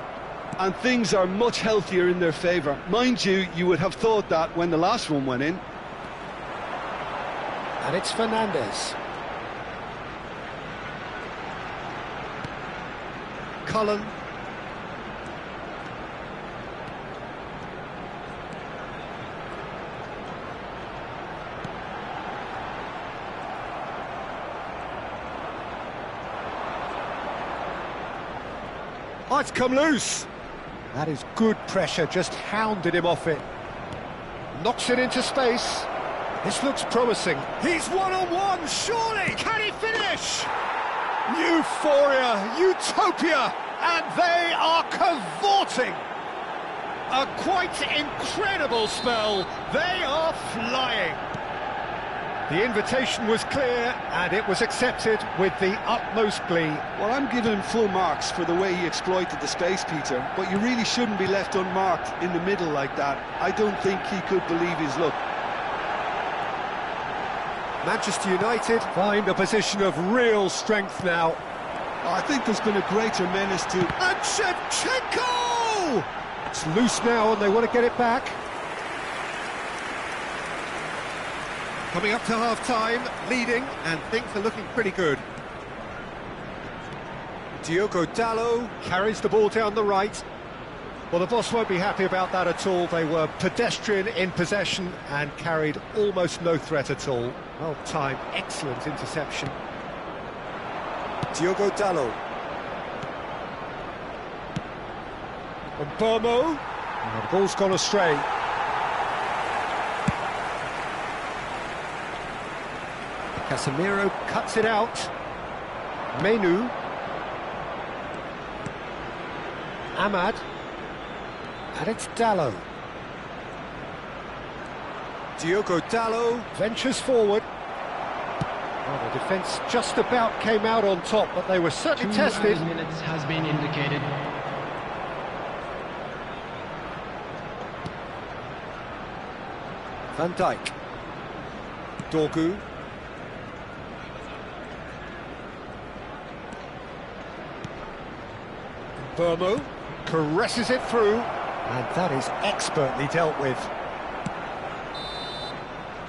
And things are much healthier in their favour. Mind you, you would have thought that when the last one went in. And it's Fernandes. Cullen. Oh, it's come loose. That is good pressure, just hounded him off it. Knocks it into space. This looks promising. He's one-on-one, surely! Can he finish? Euphoria, utopia, and they are cavorting. A quite incredible spell. They are flying. The invitation was clear, and it was accepted with the utmost glee. Well, I'm giving him full marks for the way he exploited the space, Peter, but you really shouldn't be left unmarked in the middle like that. I don't think he could believe his luck. Manchester United find a position of real strength now. I think there's been a greater menace to... And Shevchenko! It's loose now and they want to get it back. Coming up to half-time, leading, and things are looking pretty good. Diogo Dalot carries the ball down the right. Well, the boss won't be happy about that at all. They were pedestrian in possession and carried almost no threat at all. Well timed, excellent interception. Diogo Dalot. And Burmo. And the ball's gone astray. Casemiro cuts it out. Menu. Ahmad. And it's Dalot. Diogo Dalot ventures forward. Well, the defence just about came out on top, but they were certainly tested. 2 minutes has been indicated. Van Dijk. Dorgu. Burmo caresses it through, and that is expertly dealt with.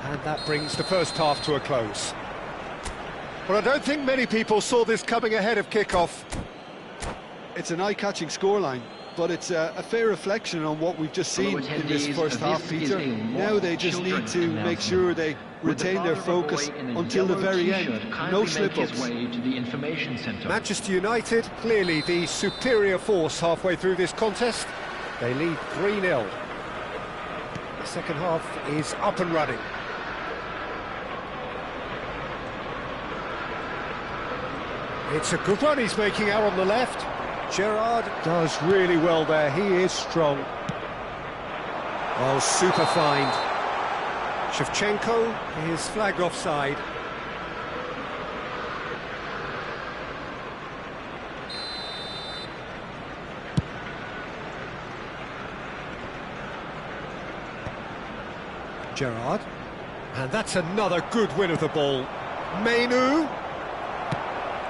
And that brings the first half to a close. But I don't think many people saw this coming ahead of kick-off. It's an eye-catching scoreline, but it's a fair reflection on what we've just seen in this first half, Peter. Now they just need to make sure they retain their focus until the very end. No slip-ups. Manchester United, clearly the superior force halfway through this contest. They lead 3-0. The second half is up and running. It's a good run he's making out on the left. Gerrard does really well there, he is strong. Oh, super find. Shevchenko is flagged offside. Gerrard. And that's another good win of the ball. Menu.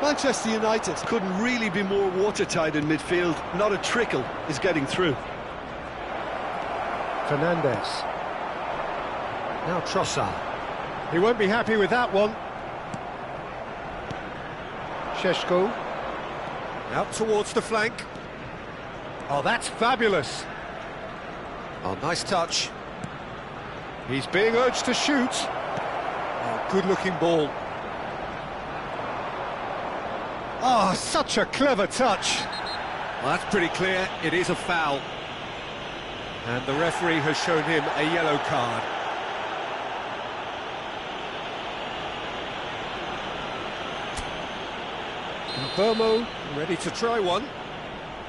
Manchester United couldn't really be more watertight in midfield. Not a trickle is getting through. Fernandes. Now Trossard. He won't be happy with that one. Šeško. Out towards the flank. Oh, that's fabulous. Oh, nice touch. He's being urged to shoot. Oh, good-looking ball. Oh, such a clever touch. Well, that's pretty clear. It is a foul. And the referee has shown him a yellow card. And Burmo ready to try one.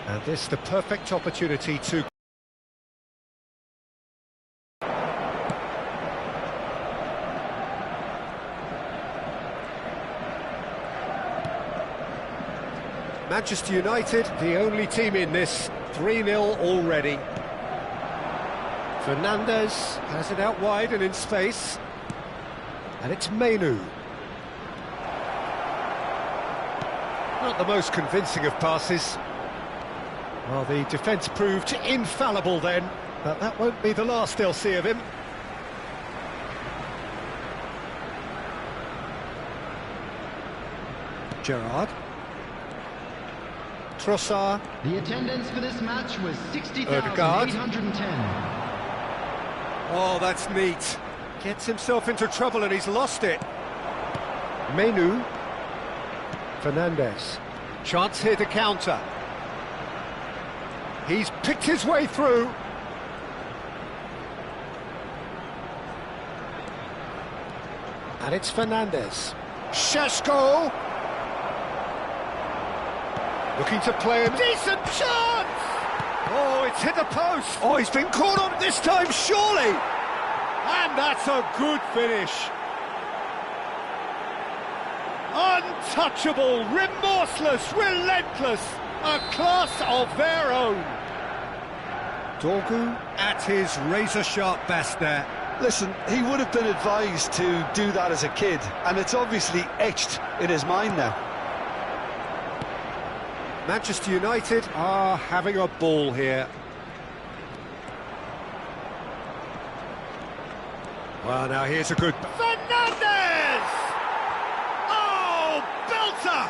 And this the perfect opportunity to... Manchester United, the only team in this, 3-0 already. Fernandes has it out wide and in space. And it's Mainu. Not the most convincing of passes. Well, the defence proved infallible then, but that won't be the last they'll see of him. Gerrard. Trossard. The attendance for this match was 60,810. Oh, that's neat. Gets himself into trouble and he's lost it. Mainu. Fernandes. Chance here to counter. He's picked his way through. And it's Fernandes. Šeško. Looking to play a decent chance! Oh, it's hit the post! Oh, he's been caught on this time, surely! And that's a good finish. Untouchable, remorseless, relentless, a class of their own. Dorgu at his razor-sharp best there. Listen, he would have been advised to do that as a kid, and it's obviously etched in his mind now. Manchester United are having a ball here. Well, now here's a good... Fernandes! Oh, belter!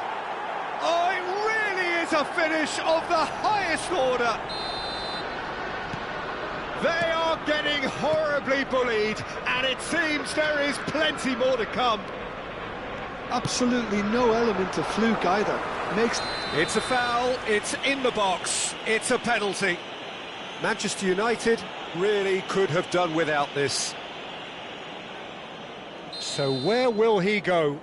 Oh, it really is a finish of the highest order. They are getting horribly bullied, and it seems there is plenty more to come. Absolutely no element of fluke either. It's a foul, it's in the box, it's a penalty. Manchester United really could have done without this. So where will he go?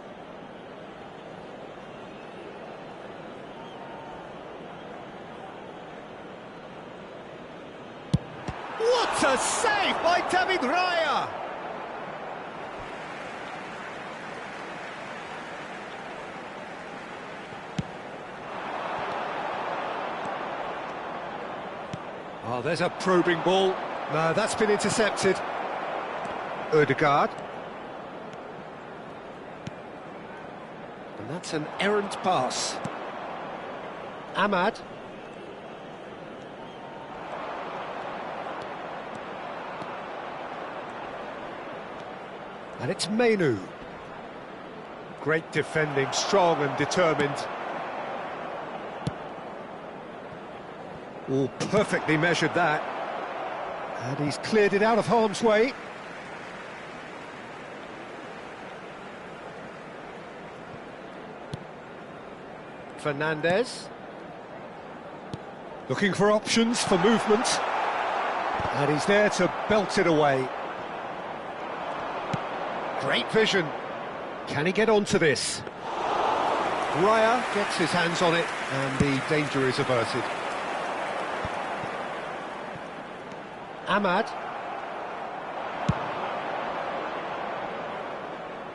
What a save by David Raya! Oh, there's a probing ball. No, that's been intercepted. Ødegaard. And that's an errant pass. Ahmad. And it's Mainu. Great defending, strong and determined. Oh, perfectly measured that. And he's cleared it out of harm's way. Fernandes. Looking for options for movement. And he's there to belt it away. Great vision. Can he get onto this? Raya gets his hands on it and the danger is averted. Ahmad.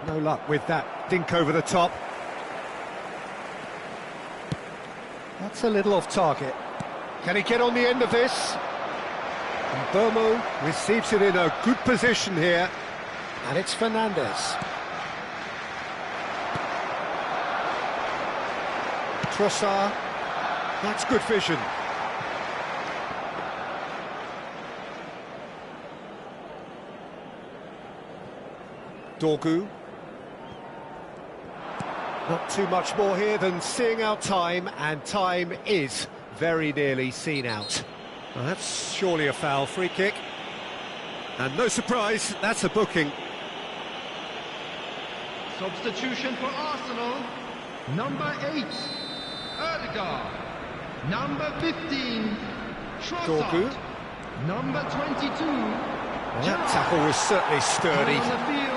No luck with that dink over the top. That's a little off target. Can he get on the end of this? And Burmo receives it in a good position here. And it's Fernandes. Trossard. That's good vision. Dorgu. Not too much more here than seeing out time, and time is very nearly seen out. Well, that's surely a foul. Free kick. And no surprise, that's a booking. Substitution for Arsenal. Number 8, Ødegaard. Number 15, Trossard. Dorgu. Number 22, Well, that tackle was certainly sturdy. on the field.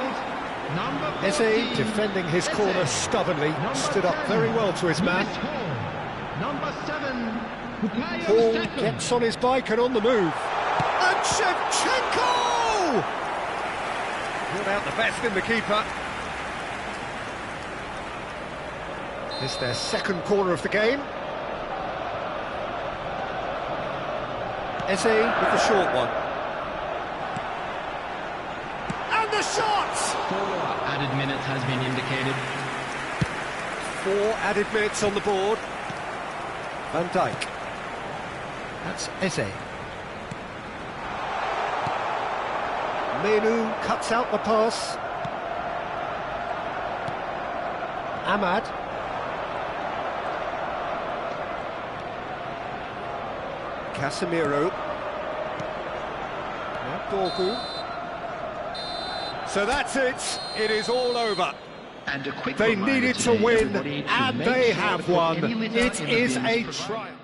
Number 14, Eze, defending his corner stubbornly, stood up very well to his man. Number 7, Bukayo Paul Saka. gets on his bike and on the move. And Shevchenko! Brought out the best in the keeper. It's their second corner of the game. Eze with the short one. And the shot! 4 added minutes has been indicated. 4 added minutes on the board. Van Dijk. That's Eze. Menu cuts out the pass. Ahmad. Casemiro. Now Dorgu. So that's it. It is all over. And a quick They reminder needed to today, win, everybody, to and make they sure have to put won. any litter It in the is bins a provided. triumph.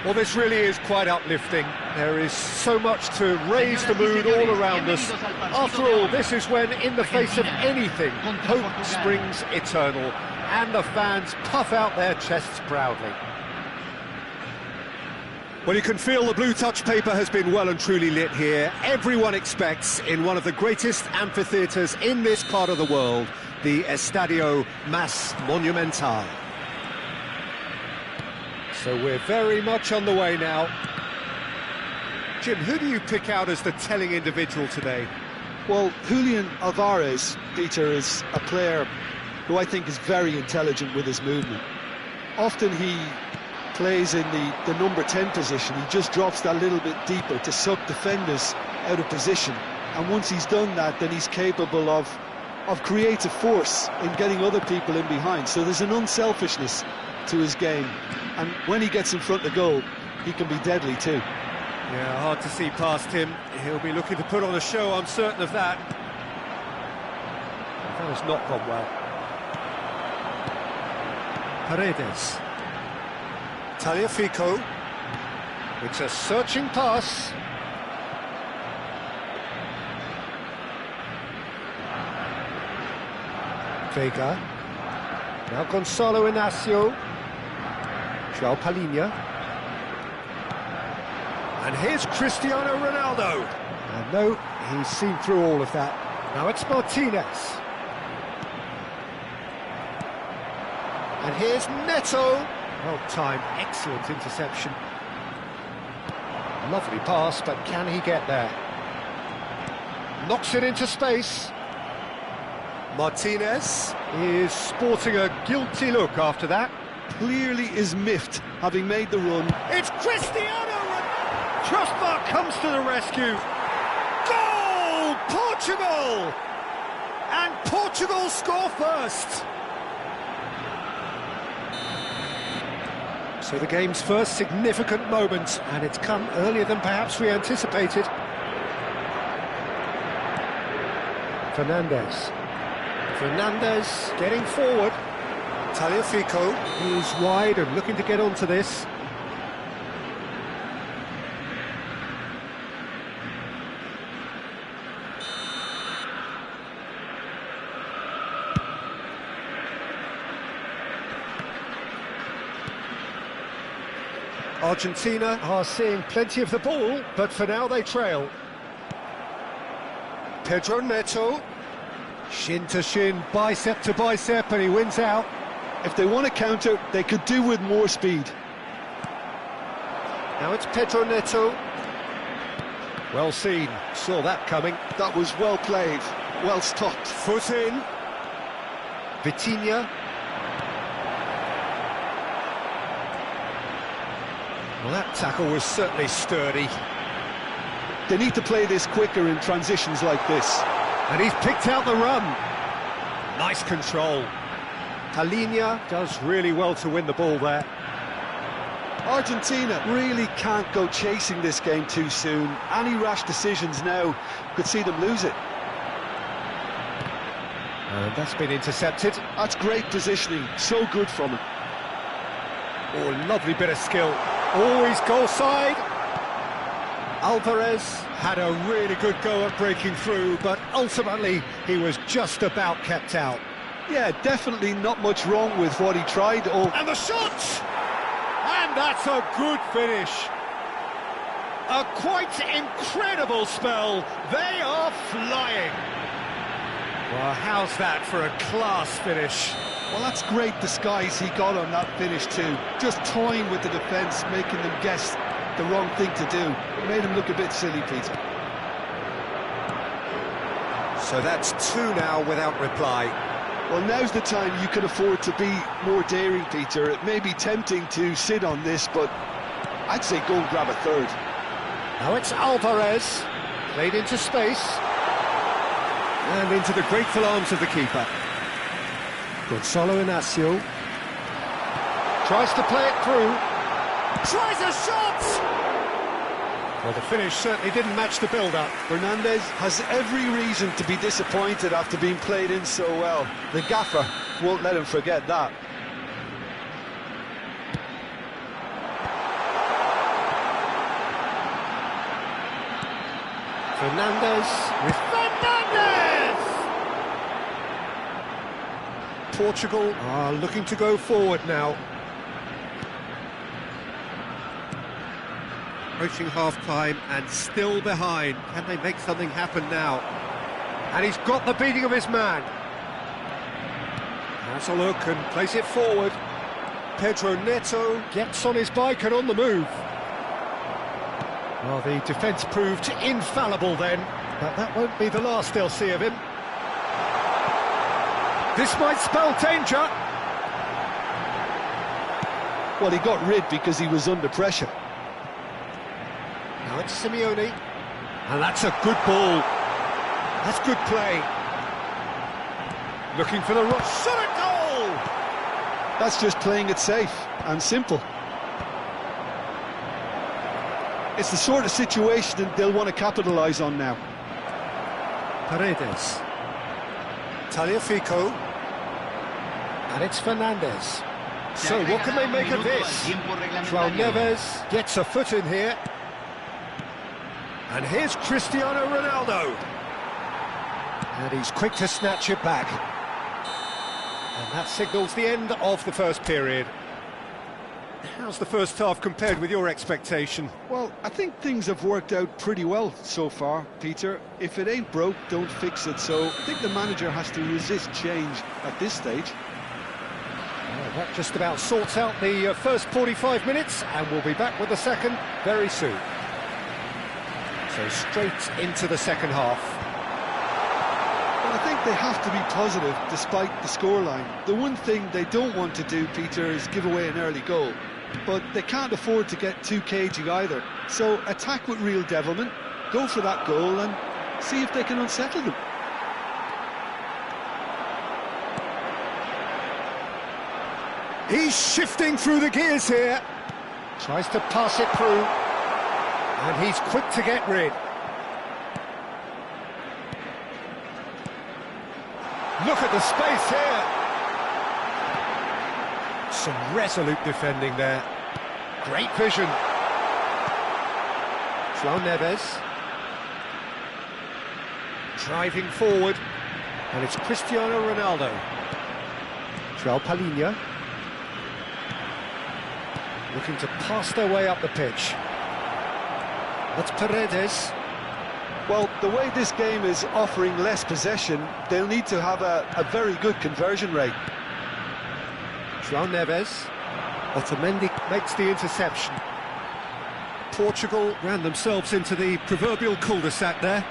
Well, this really is quite uplifting. There is so much to raise the mood all around us. After all, this is when, in the face of anything, hope springs eternal, and the fans puff out their chests proudly. Well, you can feel the blue touch paper has been well and truly lit here. Everyone expects, in one of the greatest amphitheatres in this part of the world, the Estadio Más Monumental. So we're very much on the way now. Jim, who do you pick out as the telling individual today? Well, Julian Alvarez, Peter, is a player who I think is very intelligent with his movement. Often he plays in the number 10 position. He just drops that little bit deeper to suck defenders out of position. And once he's done that, then he's capable of creative force in getting other people in behind. So there's an unselfishness to his game. And when he gets in front of goal, he can be deadly too. Yeah, hard to see past him. He'll be looking to put on a show, I'm certain of that. That has not gone well. Paredes. Tagliafico. It's a searching pass. Vega. Now Gonzalo Inacio. João Palhinha. And here's Cristiano Ronaldo. And no, he's seen through all of that. Now it's Martinez. And here's Neto. Well timed, excellent interception. Lovely pass, but can he get there? Knocks it into space. Martinez is sporting a guilty look after that. Clearly is miffed, having made the run. It's Cristiano Ronaldo! Crossbar comes to the rescue. Goal! Portugal! And Portugal score first. So the game's first significant moment, and it's come earlier than perhaps we anticipated. Fernandes getting forward. Tagliafico, who's wide and looking to get onto this. Argentina are seeing plenty of the ball, but for now they trail. Pedro Neto, shin to shin, bicep to bicep, and he wins out. If they want to counter, they could do with more speed. Now it's Pedro Neto. Well seen, saw that coming. That was well played, well stopped. Foot in. Vitinha. Well, that tackle was certainly sturdy. They need to play this quicker in transitions like this. And he's picked out the run. Nice control. Palhinha does really well to win the ball there. Argentina really can't go chasing this game too soon. Any rash decisions now could see them lose it. And that's been intercepted. That's great positioning, so good from him. Oh, lovely bit of skill. Always goal side. Alvarez had a really good go at breaking through, but ultimately he was just about kept out. Yeah, definitely not much wrong with what he tried. And the shot! And that's a good finish. A quite incredible spell. They are flying. Well, how's that for a class finish? Well, that's great disguise he got on that finish too. Just toying with the defence, making them guess the wrong thing to do. It made him look a bit silly, Peter. So that's two now without reply. Well, now's the time you can afford to be more daring, Peter. It may be tempting to sit on this, but I'd say go and grab a third. Now it's Alvarez, played into space, and into the grateful arms of the keeper. Gonzalo Inacio tries to play it through, tries a shot! Well, the finish certainly didn't match the build-up. Fernandes has every reason to be disappointed after being played in so well. The gaffer won't let him forget that. Fernandez with Fernandez! Portugal are looking to go forward now. Approaching half-time and still behind. Can they make something happen now? And he's got the beating of his man. Has a look and plays it forward. Pedro Neto gets on his bike and on the move. Well, the defence proved infallible then, but that won't be the last they'll see of him. This might spell danger. Well, he got rid because he was under pressure. Now it's Simeone. And that's a good ball. That's good play. Looking for the rush. Shot at goal! That's just playing it safe and simple. It's the sort of situation that they'll want to capitalise on now. Paredes. Tagliafico. And it's Fernandez. So what can they make of this? João Neves gets a foot in here. And here's Cristiano Ronaldo. And he's quick to snatch it back. And that signals the end of the first period. How's the first half compared with your expectation? Well, I think things have worked out pretty well so far, Peter. If it ain't broke, don't fix it. So I think the manager has to resist change at this stage. Well, that just about sorts out the first 45 minutes, and we'll be back with the second very soon. So straight into the second half. Well, I think they have to be positive despite the scoreline. The one thing they don't want to do, Peter, is give away an early goal. But they can't afford to get too cagey either. So attack with real devilment, go for that goal and see if they can unsettle them. He's shifting through the gears here. Tries to pass it through. And he's quick to get rid. Look at the space here. Some resolute defending there. Great vision. João Neves. Driving forward. And it's Cristiano Ronaldo. João Palhinha. Looking to pass their way up the pitch. That's Paredes. Well, the way this game is offering less possession, they'll need to have a very good conversion rate. João Neves. Otamendi makes the interception. Portugal ran themselves into the proverbial cul-de-sac there.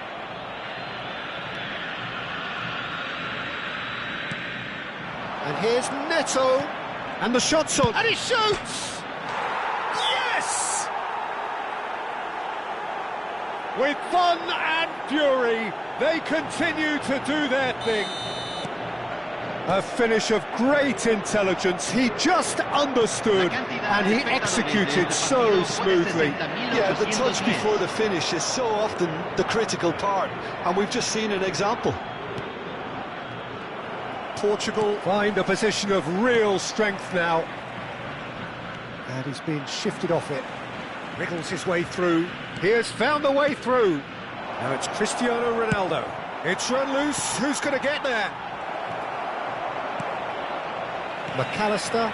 And here's Neto. And the shot's on. And he shoots! Yes! With fun and fury, they continue to do their thing. A finish of great intelligence. He just understood and he executed so smoothly. Yeah, the touch before the finish is so often the critical part, and we've just seen an example. Portugal find a position of real strength now. And he's been shifted off it. Wriggles his way through. He has found the way through. Now it's Cristiano Ronaldo. It's run loose. Who's going to get there? McAllister.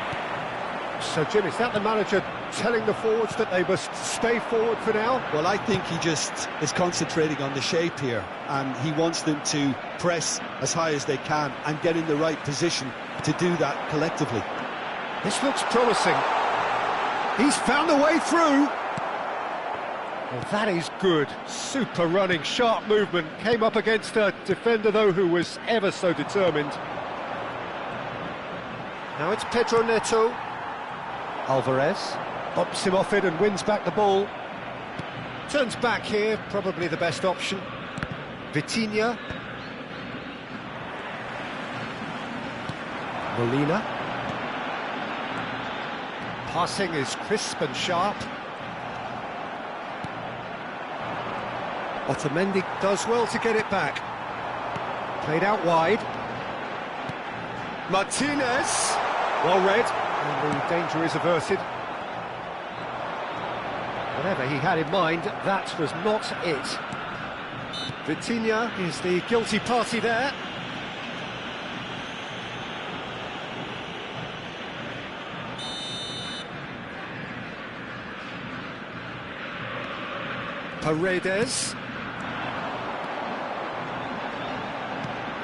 So, Jim, is that the manager telling the forwards that they must stay forward for now? Well, I think he just is concentrating on the shape here, and he wants them to press as high as they can and get in the right position to do that collectively. This looks promising. He's found a way through. Well, that is good. Super running, sharp movement. Came up against a defender, though, who was ever so determined. Now it's Pedro Neto. Alvarez bumps him off it and wins back the ball. Turns back here, probably the best option. Vitinha. Molina. Passing is crisp and sharp. Otamendi does well to get it back. Played out wide. Martinez. Well read, and the danger is averted. Whatever he had in mind, that was not it. Vitinha is the guilty party there. Paredes.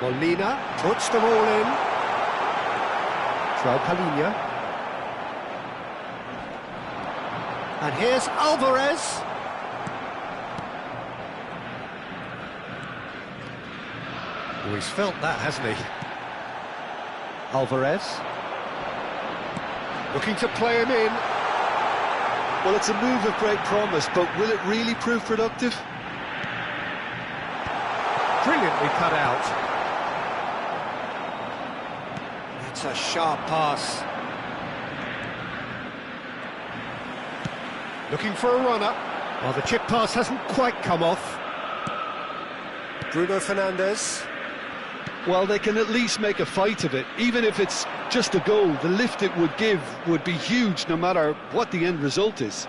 Molina puts them all in. João Palhinha. And here's Alvarez. Oh, he's felt that, hasn't he? Alvarez. Looking to play him in. Well, it's a move of great promise, but will it really prove productive? Brilliantly cut out. That's a sharp pass. Looking for a runner. Well, the chip pass hasn't quite come off. Bruno Fernandes. Well, they can at least make a fight of it. Even if it's just a goal, the lift it would give would be huge no matter what the end result is.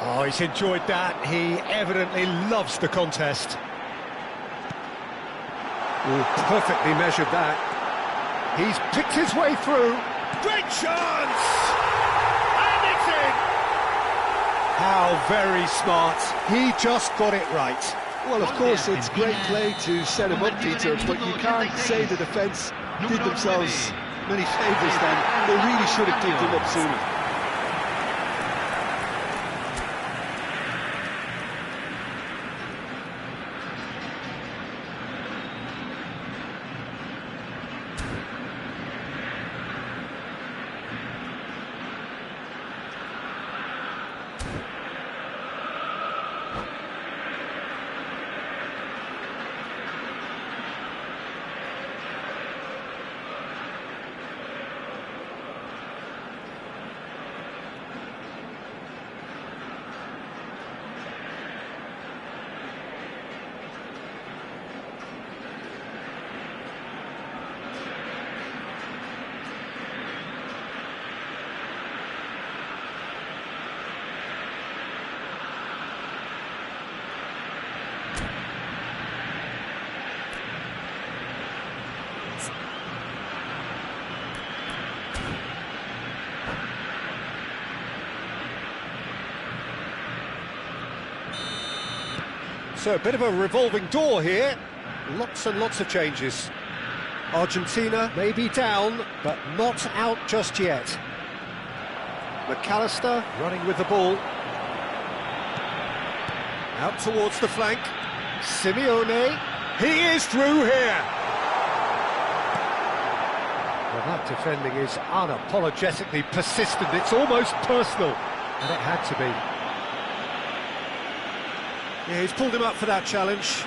Oh, he's enjoyed that. He evidently loves the contest. Oh, perfectly measured that. He's picked his way through. Great chance! And it's in! How very smart. He just got it right. Well, of course, it's great play to set him up, Peter, but you can't say the defence did themselves many favours then. They really should have picked him up sooner. So a bit of a revolving door here. Lots and lots of changes. Argentina may be down, but not out just yet. McAllister running with the ball. Out towards the flank. Simeone. He is through here. Well, that defending is unapologetically persistent. It's almost personal. And it had to be. Yeah, he's pulled him up for that challenge.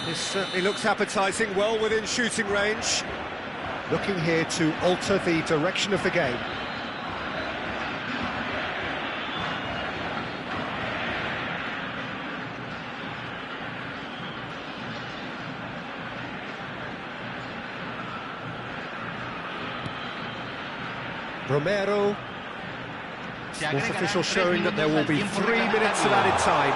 This certainly looks appetising, well within shooting range. Looking here to alter the direction of the game. Romero. Fourth official showing that there will be 3 minutes of added time.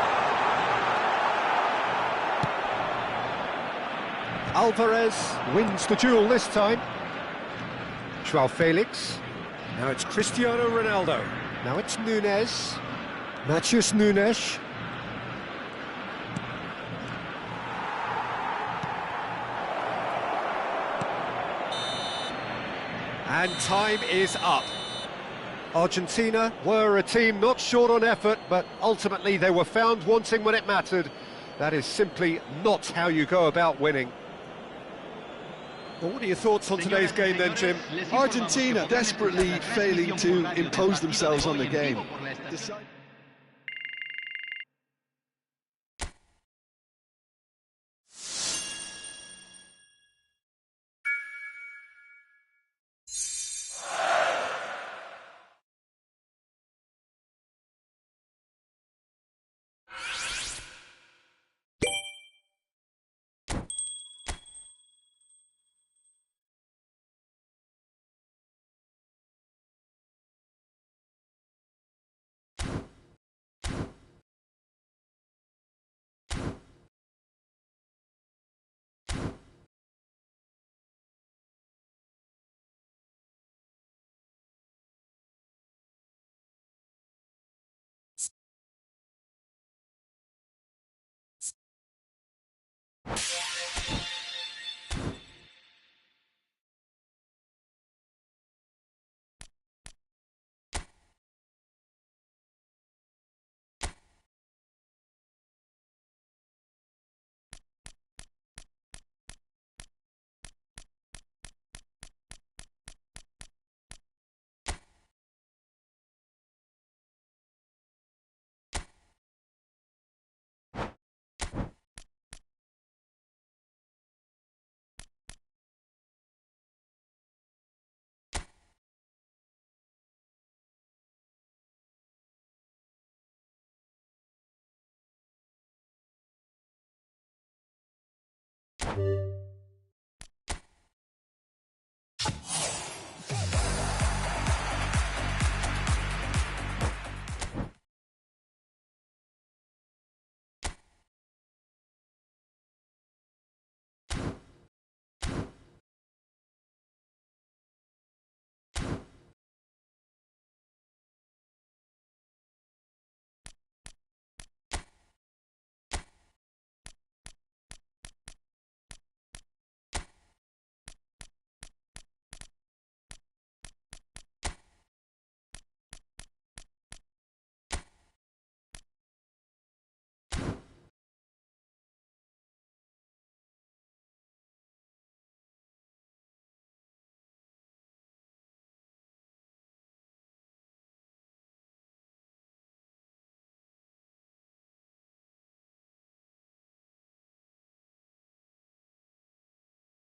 Alvarez wins the duel this time. João Felix. Now it's Cristiano Ronaldo. Now it's Nunes. Matheus Nunes. And time is up. Argentina were a team not short on effort, but ultimately they were found wanting when it mattered. That is simply not how you go about winning. Well, what are your thoughts on today's game then, Jim? Argentina desperately failing to impose themselves on the game.